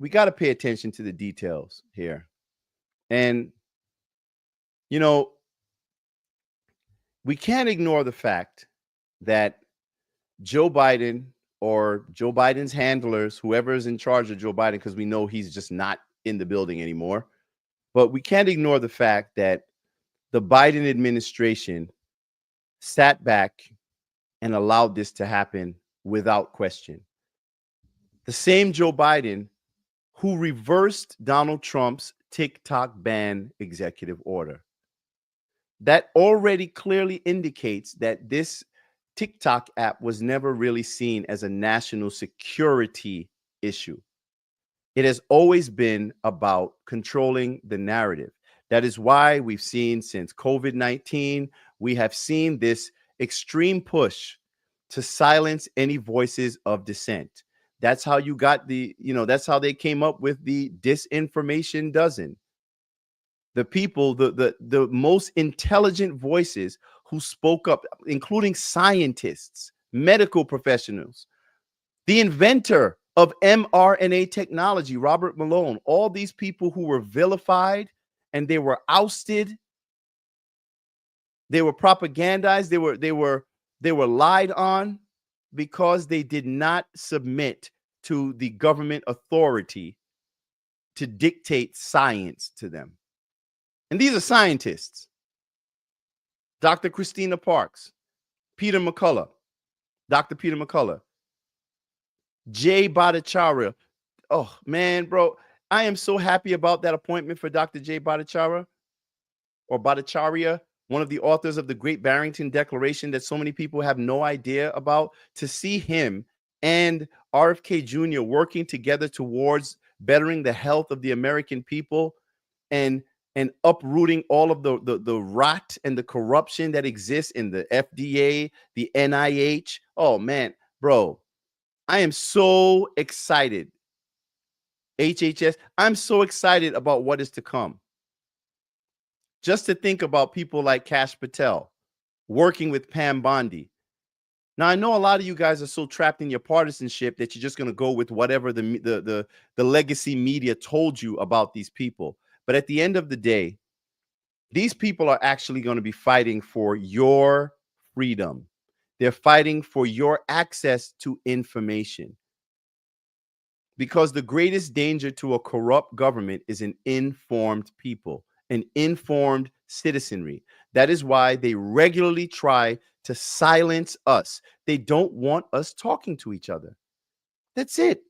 we got to pay attention to the details here. And, you know, we can't ignore the fact that Joe Biden or Joe Biden's handlers, whoever is in charge of Joe Biden, because we know he's just not in the building anymore. But we can't ignore the fact that the Biden administration sat back and allowed this to happen without question. The same Joe Biden who reversed Donald Trump's TikTok ban executive order. That already clearly indicates that this TikTok app was never really seen as a national security issue. It has always been about controlling the narrative. That is why we've seen since COVID-19, we have seen this extreme push to silence any voices of dissent. That's how you got that's how they came up with the disinformation dozen. The people, the most intelligent voices who spoke up, including scientists, medical professionals, the inventor of mRNA technology, Robert Malone, all these people who were vilified and they were ousted, they were propagandized, they were lied on because they did not submit to the government authority to dictate science to them. And these are scientists. Dr. Christina Parks, Peter McCullough, Dr. Peter McCullough, Jay Bhattacharya. Oh, man, bro, I am so happy about that appointment for Dr. Jay Bhattacharya, one of the authors of the Great Barrington Declaration that so many people have no idea about. To see him and RFK Jr. working together towards bettering the health of the American people and uprooting all of the rot and the corruption that exists in the FDA, the NIH. Oh, man, bro, I am so excited. HHS, I'm so excited about what is to come. Just to think about people like Kash Patel working with Pam Bondi. Now, I know a lot of you guys are so trapped in your partisanship that you're just going to go with whatever the legacy media told you about these people. But at the end of the day, these people are actually going to be fighting for your freedom. They're fighting for your access to information. Because the greatest danger to a corrupt government is an informed people, an informed citizenry. That is why they regularly try to silence us. They don't want us talking to each other. That's it.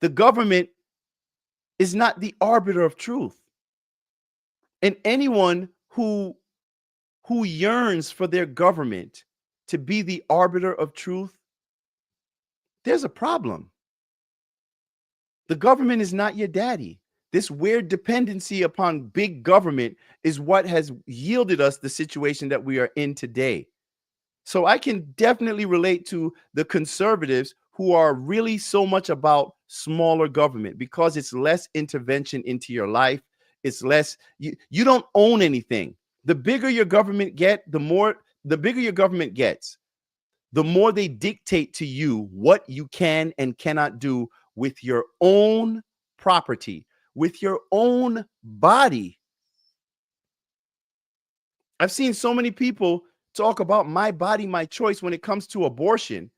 The government is not the arbiter of truth. And anyone who yearns for their government to be the arbiter of truth, there's a problem. The government is not your daddy. This weird dependency upon big government is what has yielded us the situation that we are in today. So I can definitely relate to the conservatives who are really so much about smaller government because it's less intervention into your life. It's less, you don't own anything. The bigger your government the bigger your government gets, the more they dictate to you what you can and cannot do with your own property, with your own body. I've seen so many people talk about my body, my choice when it comes to abortion,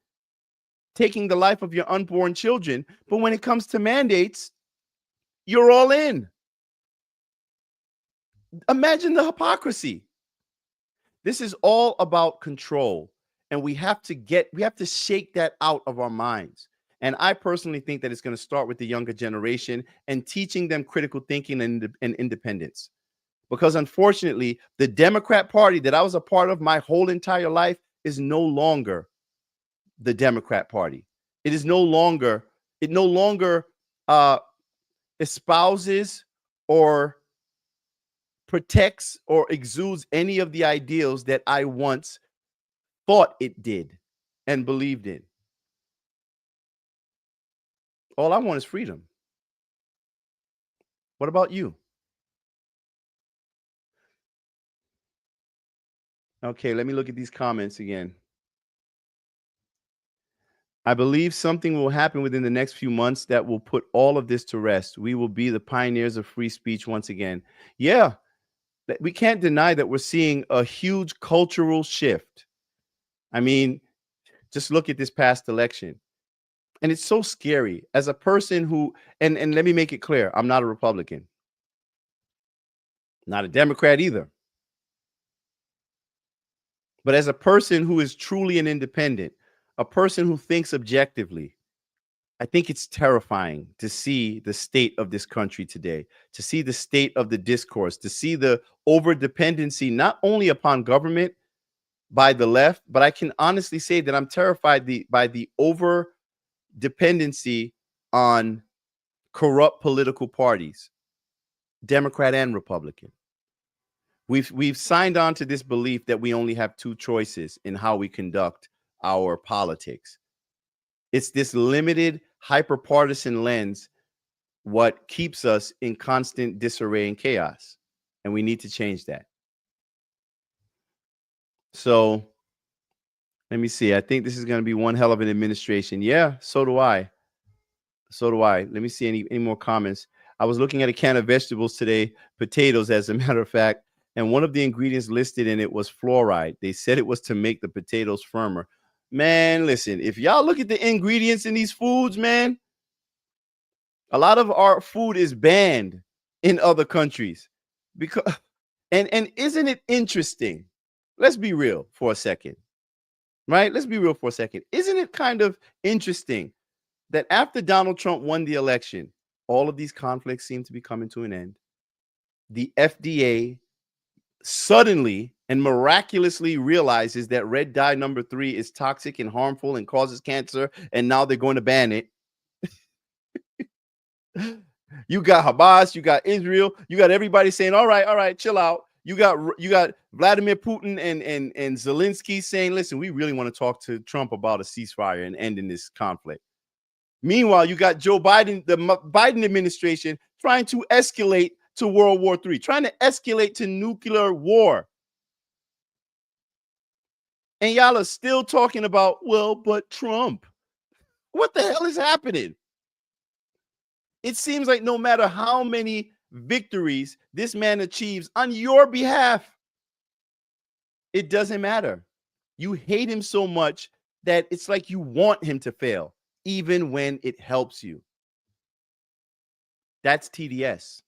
taking the life of your unborn children. But when it comes to mandates, you're all in. Imagine the hypocrisy. This is all about control. And we have to shake that out of our minds. And I personally think that it's going to start with the younger generation and teaching them critical thinking and independence. Because unfortunately, the Democrat Party that I was a part of my whole entire life is no longer the Democrat Party. It no longer espouses or protects or exudes any of the ideals that I once thought it did and believed in. All I want is freedom. What about you? Okay, let me look at these comments again. I believe something will happen within the next few months that will put all of this to rest. We will be the pioneers of free speech once again. Yeah, we can't deny that we're seeing a huge cultural shift. I mean, just look at this past election. And it's so scary as a person who, and let me make it clear, I'm not a Republican, not a Democrat either. But as a person who is truly an independent, a person who thinks objectively, I think it's terrifying to see the state of this country today, to see the state of the discourse, to see the over dependency, not only upon government by the left, but I can honestly say that I'm terrified by the over dependency on corrupt political parties, Democrat and Republican. We've signed on to this belief that we only have two choices in how we conduct our politics. It's this limited, hyper-partisan lens what keeps us in constant disarray and chaos, and we need to change that. So let me see. I think this is going to be one hell of an administration. Yeah, so do I. So do I. Let me see any more comments. I was looking at a can of vegetables today, potatoes, as a matter of fact, and one of the ingredients listed in it was fluoride. They said it was to make the potatoes firmer. Man, listen, if y'all look at the ingredients in these foods, man, a lot of our food is banned in other countries. Because and isn't it interesting? Let's be real for a second. Right? Let's be real for a second. Isn't it kind of interesting that after Donald Trump won the election, all of these conflicts seem to be coming to an end? The FDA suddenly and miraculously realizes that red dye number 3 is toxic and harmful and causes cancer, and now they're going to ban it. You got Hamas, you got Israel, you got everybody saying, all right, chill out. You got Vladimir Putin and Zelensky saying, listen, we really want to talk to Trump about a ceasefire and ending this conflict. Meanwhile, you got Joe Biden, the Biden administration, trying to escalate to World War III, trying to escalate to nuclear war. And y'all are still talking about, well, but Trump. What the hell is happening? It seems like no matter how many victories this man achieves on your behalf, it doesn't matter. You hate him so much that it's like you want him to fail, even when it helps you. That's TDS.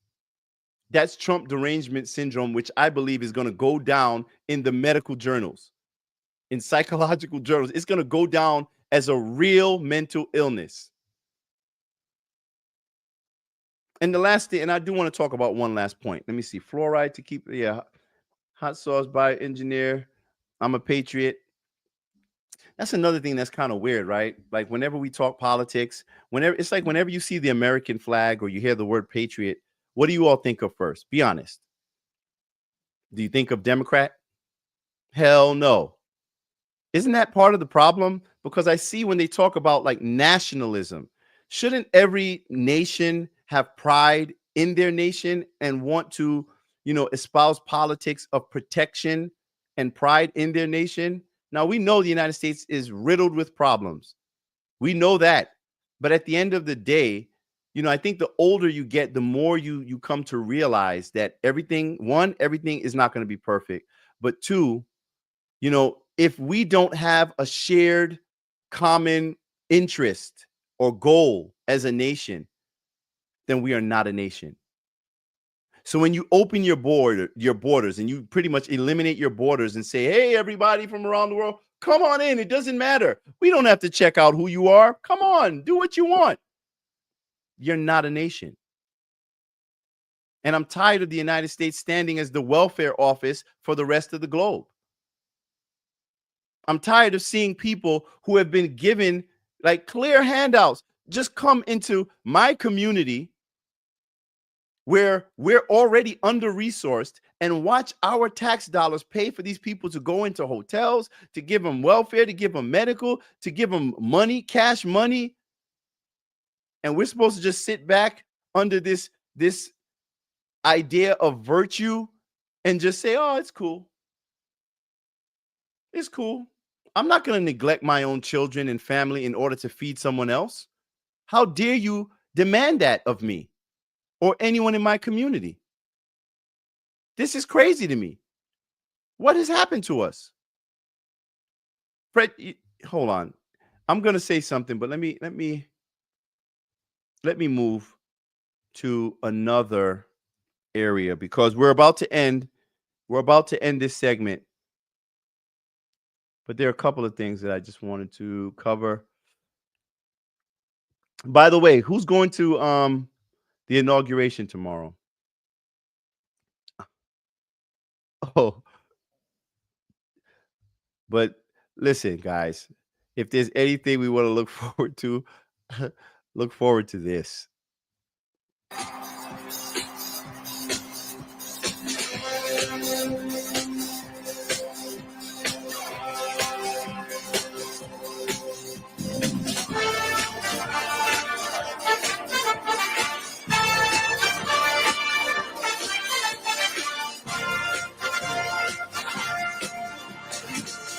That's Trump derangement syndrome, which I believe is going to go down in the medical journals, in psychological journals. It's going to go down as a real mental illness. And the last thing, and I do want to talk about one last point. Let me see. Fluoride to keep, yeah, hot sauce by engineer. I'm a patriot. That's another thing that's kind of weird, right? Like whenever we talk politics, whenever it's like whenever you see the American flag or you hear the word patriot, what do you all think of first? Be honest. Do you think of Democrat? Hell no. Isn't that part of the problem? Because I see when they talk about like nationalism, shouldn't every nation have pride in their nation and want to, espouse politics of protection and pride in their nation? Now, we know the United States is riddled with problems. We know that. But at the end of the day, I think the older you get, the more you come to realize that everything is not going to be perfect. But two, if we don't have a shared common interest or goal as a nation, then we are not a nation. So when you open your borders and you pretty much eliminate your borders and say, hey, everybody from around the world, come on in. It doesn't matter. We don't have to check out who you are. Come on, do what you want. You're not a nation. And I'm tired of the United States standing as the welfare office for the rest of the globe. I'm tired of seeing people who have been given like clear handouts just come into my community where we're already under-resourced and watch our tax dollars pay for these people to go into hotels, to give them welfare, to give them medical, to give them money, cash money. And we're supposed to just sit back under this idea of virtue and just say, oh, it's cool. It's cool. I'm not going to neglect my own children and family in order to feed someone else. How dare you demand that of me or anyone in my community? This is crazy to me. What has happened to us? Fred, hold on. I'm going to say something, but let me move to another area because we're about to end this segment. But there are a couple of things that I just wanted to cover. By the way, who's going to the inauguration tomorrow? Oh, but listen, guys, if there's anything we want to look forward to, look forward to this.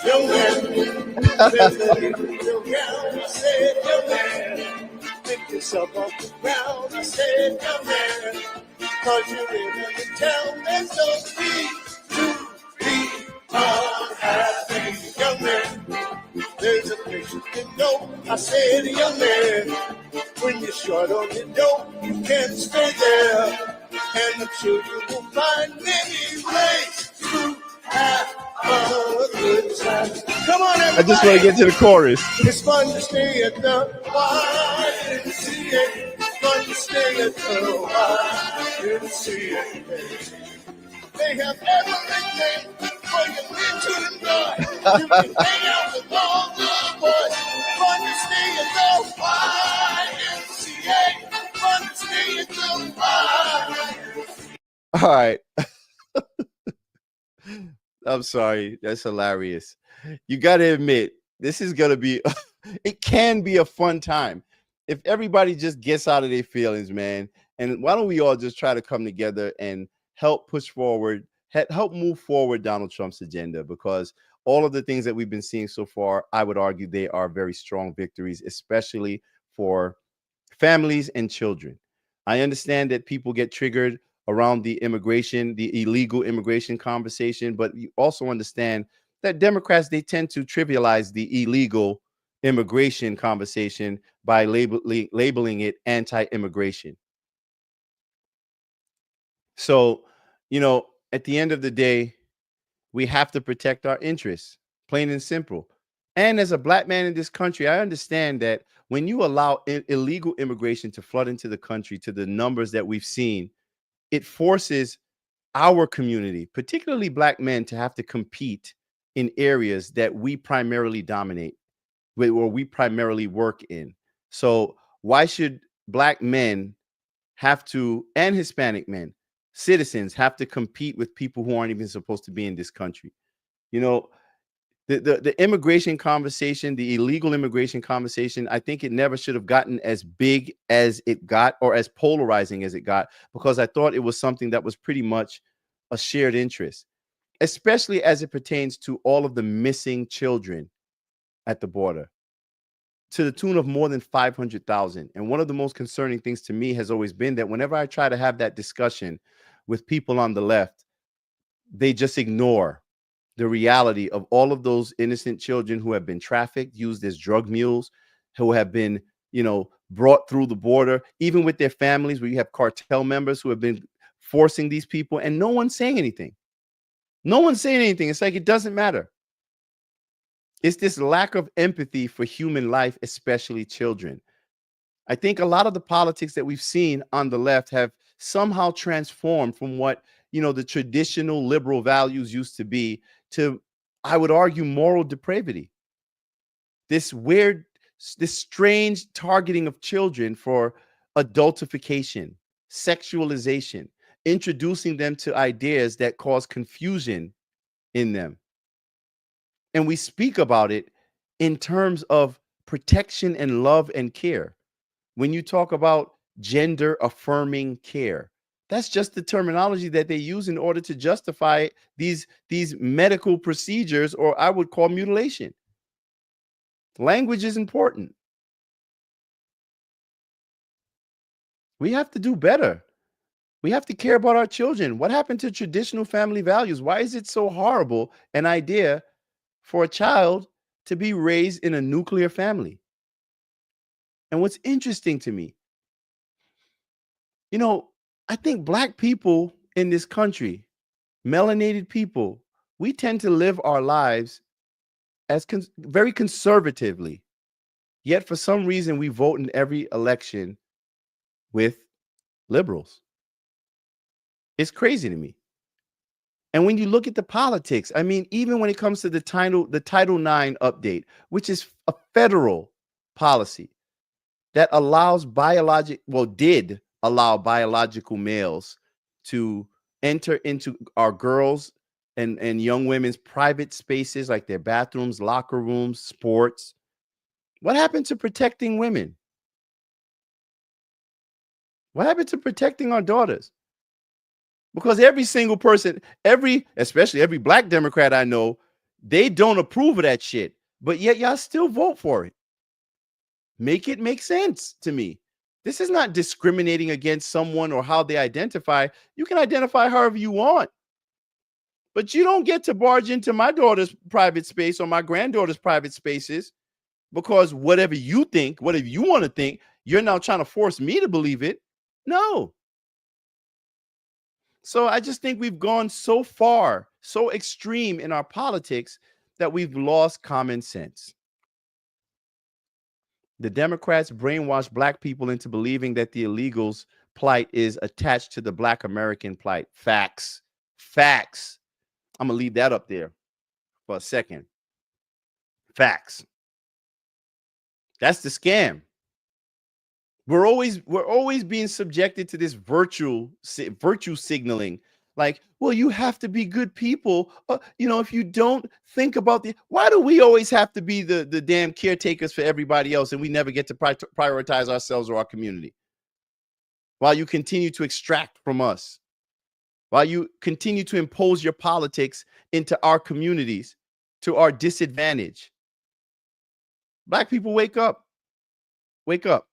Young man, there's a little ground. I said, young man, pick yourself off the ground. I said, young man, cause you're in the town. There's no need to be unhappy. Young man, there's a place you can go. I said, young man, when you're short on your dough, you can't stay there. And I'm sure you will find many ways to have a good time. Come on, everybody. I just want to get to the chorus. It's fun to stay at the YMCA. It's fun to stay at the YMCA. They have everything for your need to enjoy. You can hang out with all the boys. Fun to stay at the YMCA. Fun to stay at the YMCA. All right. I'm sorry. That's hilarious. You got to admit, this is going to be, it can be a fun time if everybody just gets out of their feelings, man. And why don't we all just try to come together and help push forward, help move forward Donald Trump's agenda? Because all of the things that we've been seeing so far, I would argue they are very strong victories, especially for families and children. I understand that people get triggered around the illegal immigration conversation, but you also understand that Democrats, they tend to trivialize the illegal immigration conversation by labeling it anti-immigration. So, at the end of the day, we have to protect our interests, plain and simple. And as a black man in this country, I understand that when you allow illegal immigration to flood into the country to the numbers that we've seen, it forces our community, particularly black men, to have to compete in areas that we primarily dominate, where we primarily work in. So why should black men have to, and Hispanic men, citizens, have to compete with people who aren't even supposed to be in this country? You know, the immigration conversation, the illegal immigration conversation, I think it never should have gotten as big as it got, or as polarizing as it got, because I thought it was something that was pretty much a shared interest, especially as it pertains to all of the missing children at the border, to the tune of more than 500,000. And one of the most concerning things to me has always been that whenever I try to have that discussion with people on the left, they just ignore the reality of all of those innocent children who have been trafficked, used as drug mules, who have been, brought through the border, even with their families, where you have cartel members who have been forcing these people, and no one's saying anything. No one's saying anything. It's like it doesn't matter. It's this lack of empathy for human life, especially children. I think a lot of the politics that we've seen on the left have somehow transformed from what, the traditional liberal values used to be, to, I would argue, moral depravity. This strange targeting of children for adultification, sexualization, introducing them to ideas that cause confusion in them. And we speak about it in terms of protection and love and care. When you talk about gender affirming care, that's just the terminology that they use in order to justify these medical procedures, or I would call mutilation. Language is important. We have to do better. We have to care about our children. What happened to traditional family values? Why is it so horrible an idea for a child to be raised in a nuclear family? And what's interesting to me, I think black people in this country, melanated people, we tend to live our lives as very conservatively. Yet for some reason, we vote in every election with liberals. It's crazy to me. And when you look at the politics, I mean, even when it comes to the Title IX update, which is a federal policy that did allow biological males to enter into our girls and young women's private spaces, like their bathrooms, locker rooms, sports. What happened to protecting women? What happened to protecting our daughters? Because every single person, especially every black Democrat I know, they don't approve of that shit. But yet y'all still vote for it. Make it make sense to me. This is not discriminating against someone or how they identify. You can identify however you want. But you don't get to barge into my daughter's private space or my granddaughter's private spaces, because whatever you think, whatever you want to think, you're now trying to force me to believe it. No. So I just think we've gone so far, so extreme in our politics, that we've lost common sense. The Democrats brainwashed black people into believing that the illegals' plight is attached to the black American plight. Facts. Facts. I'm going to leave that up there for a second. Facts. That's the scam. We're always being subjected to this virtue signaling. Like, well, you have to be good people. If you don't think about why do we always have to be the damn caretakers for everybody else, and we never get to prioritize ourselves or our community? While you continue to extract from us, while you continue to impose your politics into our communities to our disadvantage. Black people, wake up. Wake up.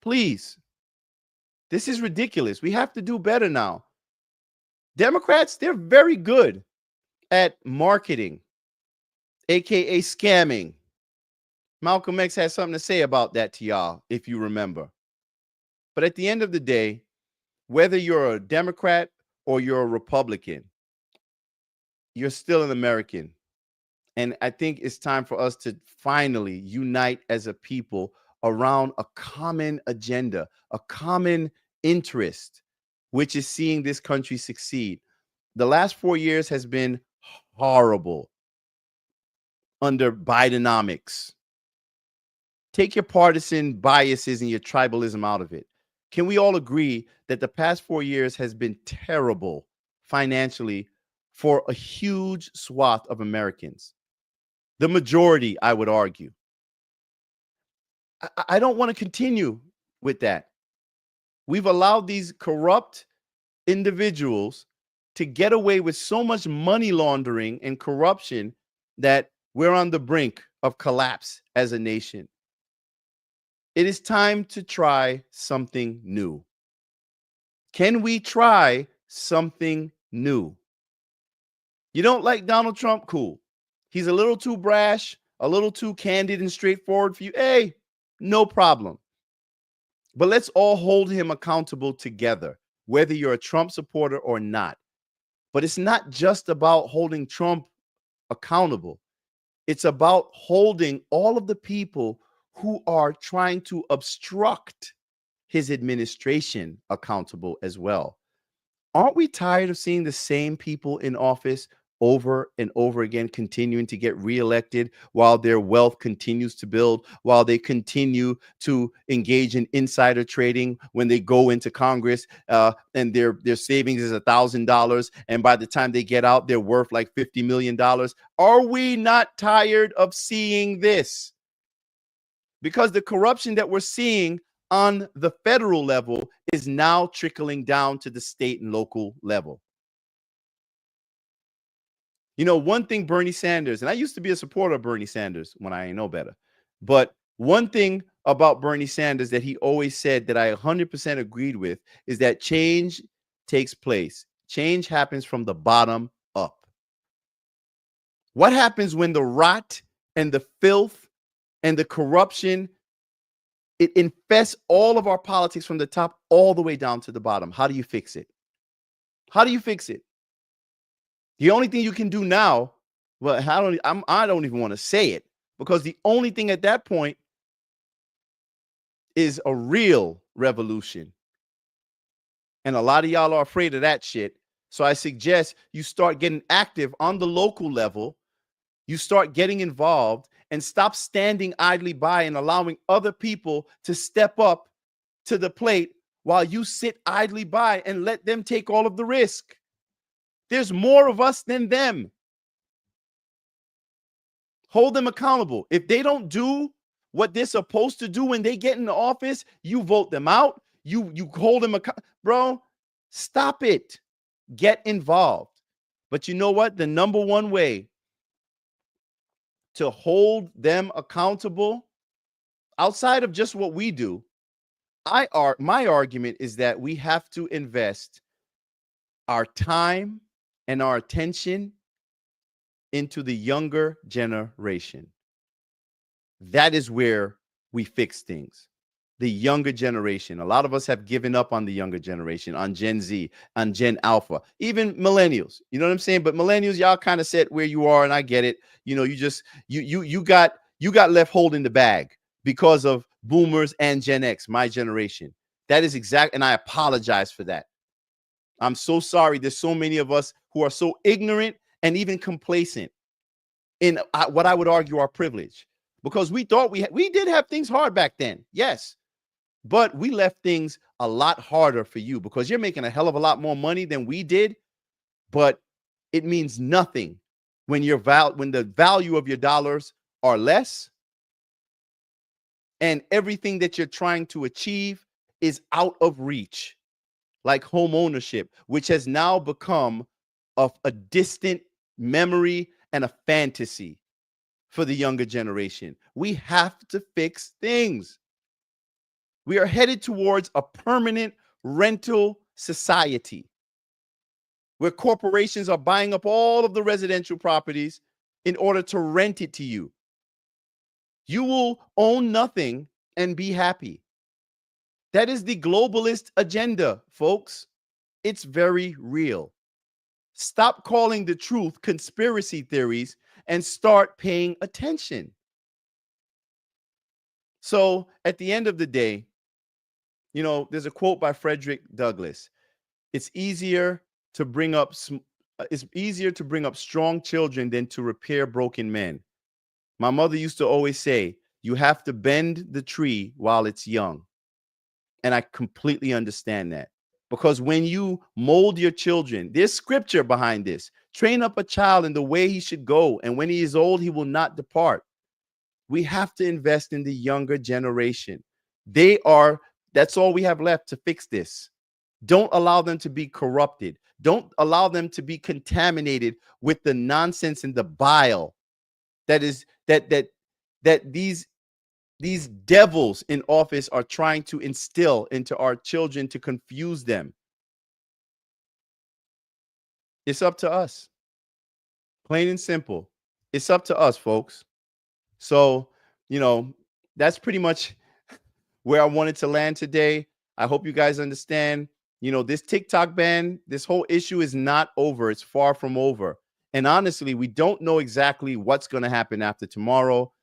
Please. This is ridiculous. We have to do better now. Democrats, they're very good at marketing, aka scamming. Malcolm X has something to say about that to y'all, if you remember. But at the end of the day, whether you're a Democrat or you're a Republican, you're still an American. And I think it's time for us to finally unite as a people around a common agenda, a common interest, which is seeing this country succeed. The last 4 years has been horrible under Bidenomics. Take your partisan biases and your tribalism out of it. Can we all agree that the past 4 years has been terrible financially for a huge swath of Americans? The majority, I would argue. I don't want to continue with that. We've allowed these corrupt individuals to get away with so much money laundering and corruption that we're on the brink of collapse as a nation. It is time to try something new. Can we try something new? You don't like Donald Trump? Cool. He's a little too brash, a little too candid and straightforward for you. Hey, no problem. But let's all hold him accountable together, whether you're a Trump supporter or not. But it's not just about holding Trump accountable. It's about holding all of the people who are trying to obstruct his administration accountable as well. Aren't we tired of seeing the same people in office over and over again, continuing to get reelected while their wealth continues to build, while they continue to engage in insider trading when they go into Congress and their savings is $1,000, and by the time they get out, they're worth like $50 million? Are we not tired of seeing this? Because the corruption that we're seeing on the federal level is now trickling down to the state and local level. You know, one thing Bernie Sanders, and I used to be a supporter of Bernie Sanders when I ain't know better, but one thing about Bernie Sanders that he always said that I 100% agreed with is that change takes place. Change happens from the bottom up. What happens when the rot and the filth and the corruption, it infests all of our politics from the top all the way down to the bottom? How do you fix it? How do you fix it? The only thing you can do now, well, I don't even want to say it, because the only thing at that point is a real revolution. And a lot of y'all are afraid of that shit. So I suggest you start getting active on the local level. You start getting involved and stop standing idly by and allowing other people to step up to the plate while you sit idly by and let them take all of the risk. There's more of us than them. Hold them accountable. If they don't do what they're supposed to do when they get into office, you vote them out. You hold them accountable. Bro, stop it. Get involved. But you know what? The number one way to hold them accountable, outside of just what we do, my argument is that we have to invest our time and our attention into the younger generation. That is where we fix things. The younger generation. A lot of us have given up on the younger generation, on Gen Z, on Gen Alpha, even millennials. You know what I'm saying? But millennials, y'all kind of set where you are, and I get it. You know, you got left holding the bag because of boomers and Gen X, my generation. That is exact, and I apologize for that. I'm so sorry. There's so many of us who are so ignorant and even complacent in what I would argue our privilege, because we thought we did have things hard back then. Yes. But we left things a lot harder for you because you're making a hell of a lot more money than we did. But it means nothing when when the value of your dollars are less and everything that you're trying to achieve is out of reach. Like home ownership, which has now become a distant memory and a fantasy for the younger generation. We have to fix things. We are headed towards a permanent rental society where corporations are buying up all of the residential properties in order to rent it to you. You will own nothing and be happy. That is the globalist agenda, folks. It's very real. Stop calling the truth conspiracy theories and start paying attention. So at the end of the day, there's a quote by Frederick Douglass. It's easier to bring up strong children than to repair broken men. My mother used to always say, you have to bend the tree while it's young. And I completely understand that. Because when you mold your children, there's scripture behind this. Train up a child in the way he should go, and when he is old, he will not depart. We have to invest in the younger generation. That's all we have left to fix this. Don't allow them to be corrupted. Don't allow them to be contaminated with the nonsense and the bile that these devils in office are trying to instill into our children to confuse them. It's up to us. Plain and simple. It's up to us, folks. So, that's pretty much where I wanted to land today. I hope you guys understand, this TikTok ban, this whole issue is not over. It's far from over. And honestly, we don't know exactly what's going to happen after tomorrow.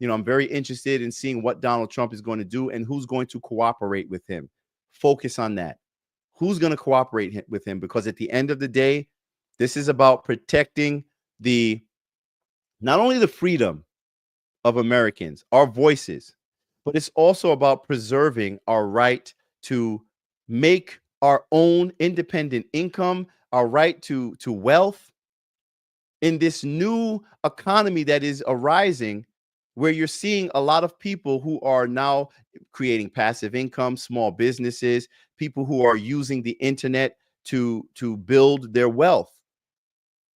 I'm very interested in seeing what Donald Trump is going to do and who's going to cooperate with him. Focus on that. Who's going to cooperate with him? Because at the end of the day, this is about protecting not only the freedom of Americans, our voices, but it's also about preserving our right to make our own independent income, our right to wealth in this new economy that is arising, where you're seeing a lot of people who are now creating passive income, small businesses, people who are using the internet to build their wealth.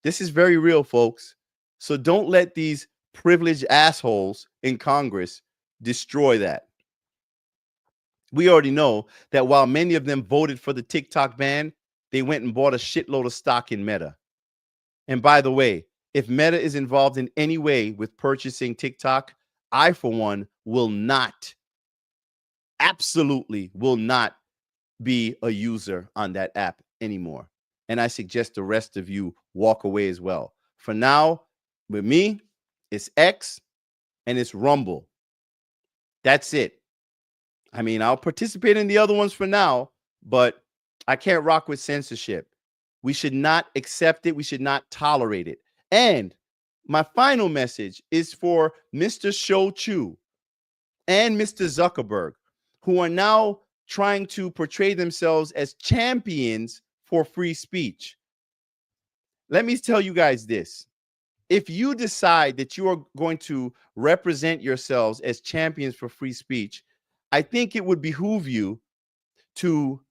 This is very real, folks. So don't let these privileged assholes in Congress destroy that. We already know that while many of them voted for the TikTok ban, they went and bought a shitload of stock in Meta. And by the way, if Meta is involved in any way with purchasing TikTok, I, for one, absolutely will not be a user on that app anymore. And I suggest the rest of you walk away as well. For now, with me, it's X and it's Rumble. That's it. I mean, I'll participate in the other ones for now, but I can't rock with censorship. We should not accept it. We should not tolerate it. And my final message is for Mr. Shou Chu and Mr. Zuckerberg, who are now trying to portray themselves as champions for free speech. Let me tell you guys this. If you decide that you are going to represent yourselves as champions for free speech, I think it would behoove you to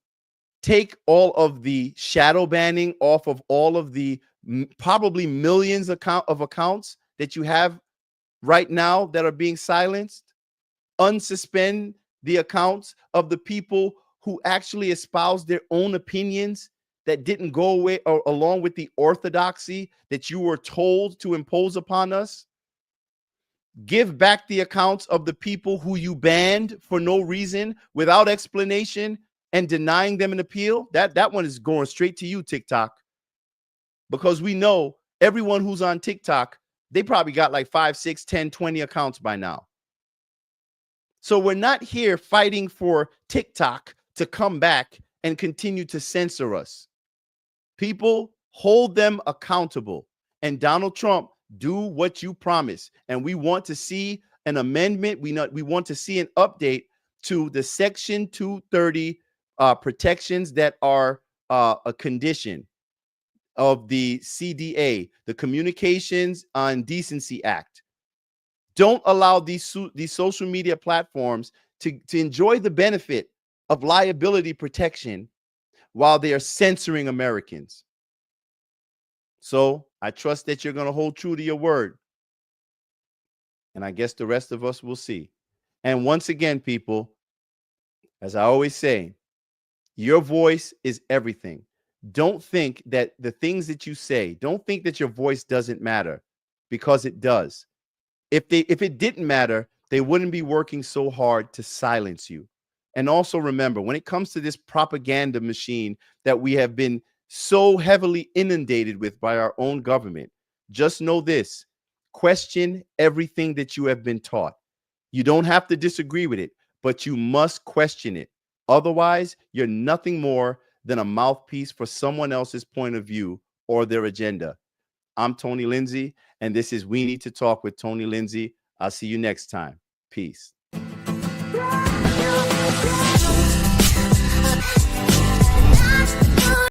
take all of the shadow banning off of all of the probably millions of accounts that you have right now that are being silenced. Unsuspend the accounts of the people who actually espouse their own opinions that didn't go away along with the orthodoxy that you were told to impose upon us. Give back the accounts of the people who you banned for no reason, without explanation, and denying them an appeal. That one is going straight to you, TikTok. Because we know everyone who's on TikTok, they probably got like 5, 6, 10, 20 accounts by now. So we're not here fighting for TikTok to come back and continue to censor us. People, hold them accountable. And Donald Trump, do what you promise. And we want to see an amendment. We want to see an update to the Section 230 protections that are a condition of the CDA, the Communications on Decency Act. Don't allow these social media platforms to enjoy the benefit of liability protection while they are censoring Americans. So I trust that you're going to hold true to your word. And I guess the rest of us will see. And once again, people, as I always say, your voice is everything. Don't think that the things that you say, don't think that your voice doesn't matter, because it does. If it didn't matter, they wouldn't be working so hard to silence you. And also remember, when it comes to this propaganda machine that we have been so heavily inundated with by our own government, just know this: question everything that you have been taught. You don't have to disagree with it, but you must question it. Otherwise, you're nothing more than a mouthpiece for someone else's point of view or their agenda. I'm Tony Lindsay, and this is We Need to Talk with Tony Lindsay. I'll see you next time. Peace.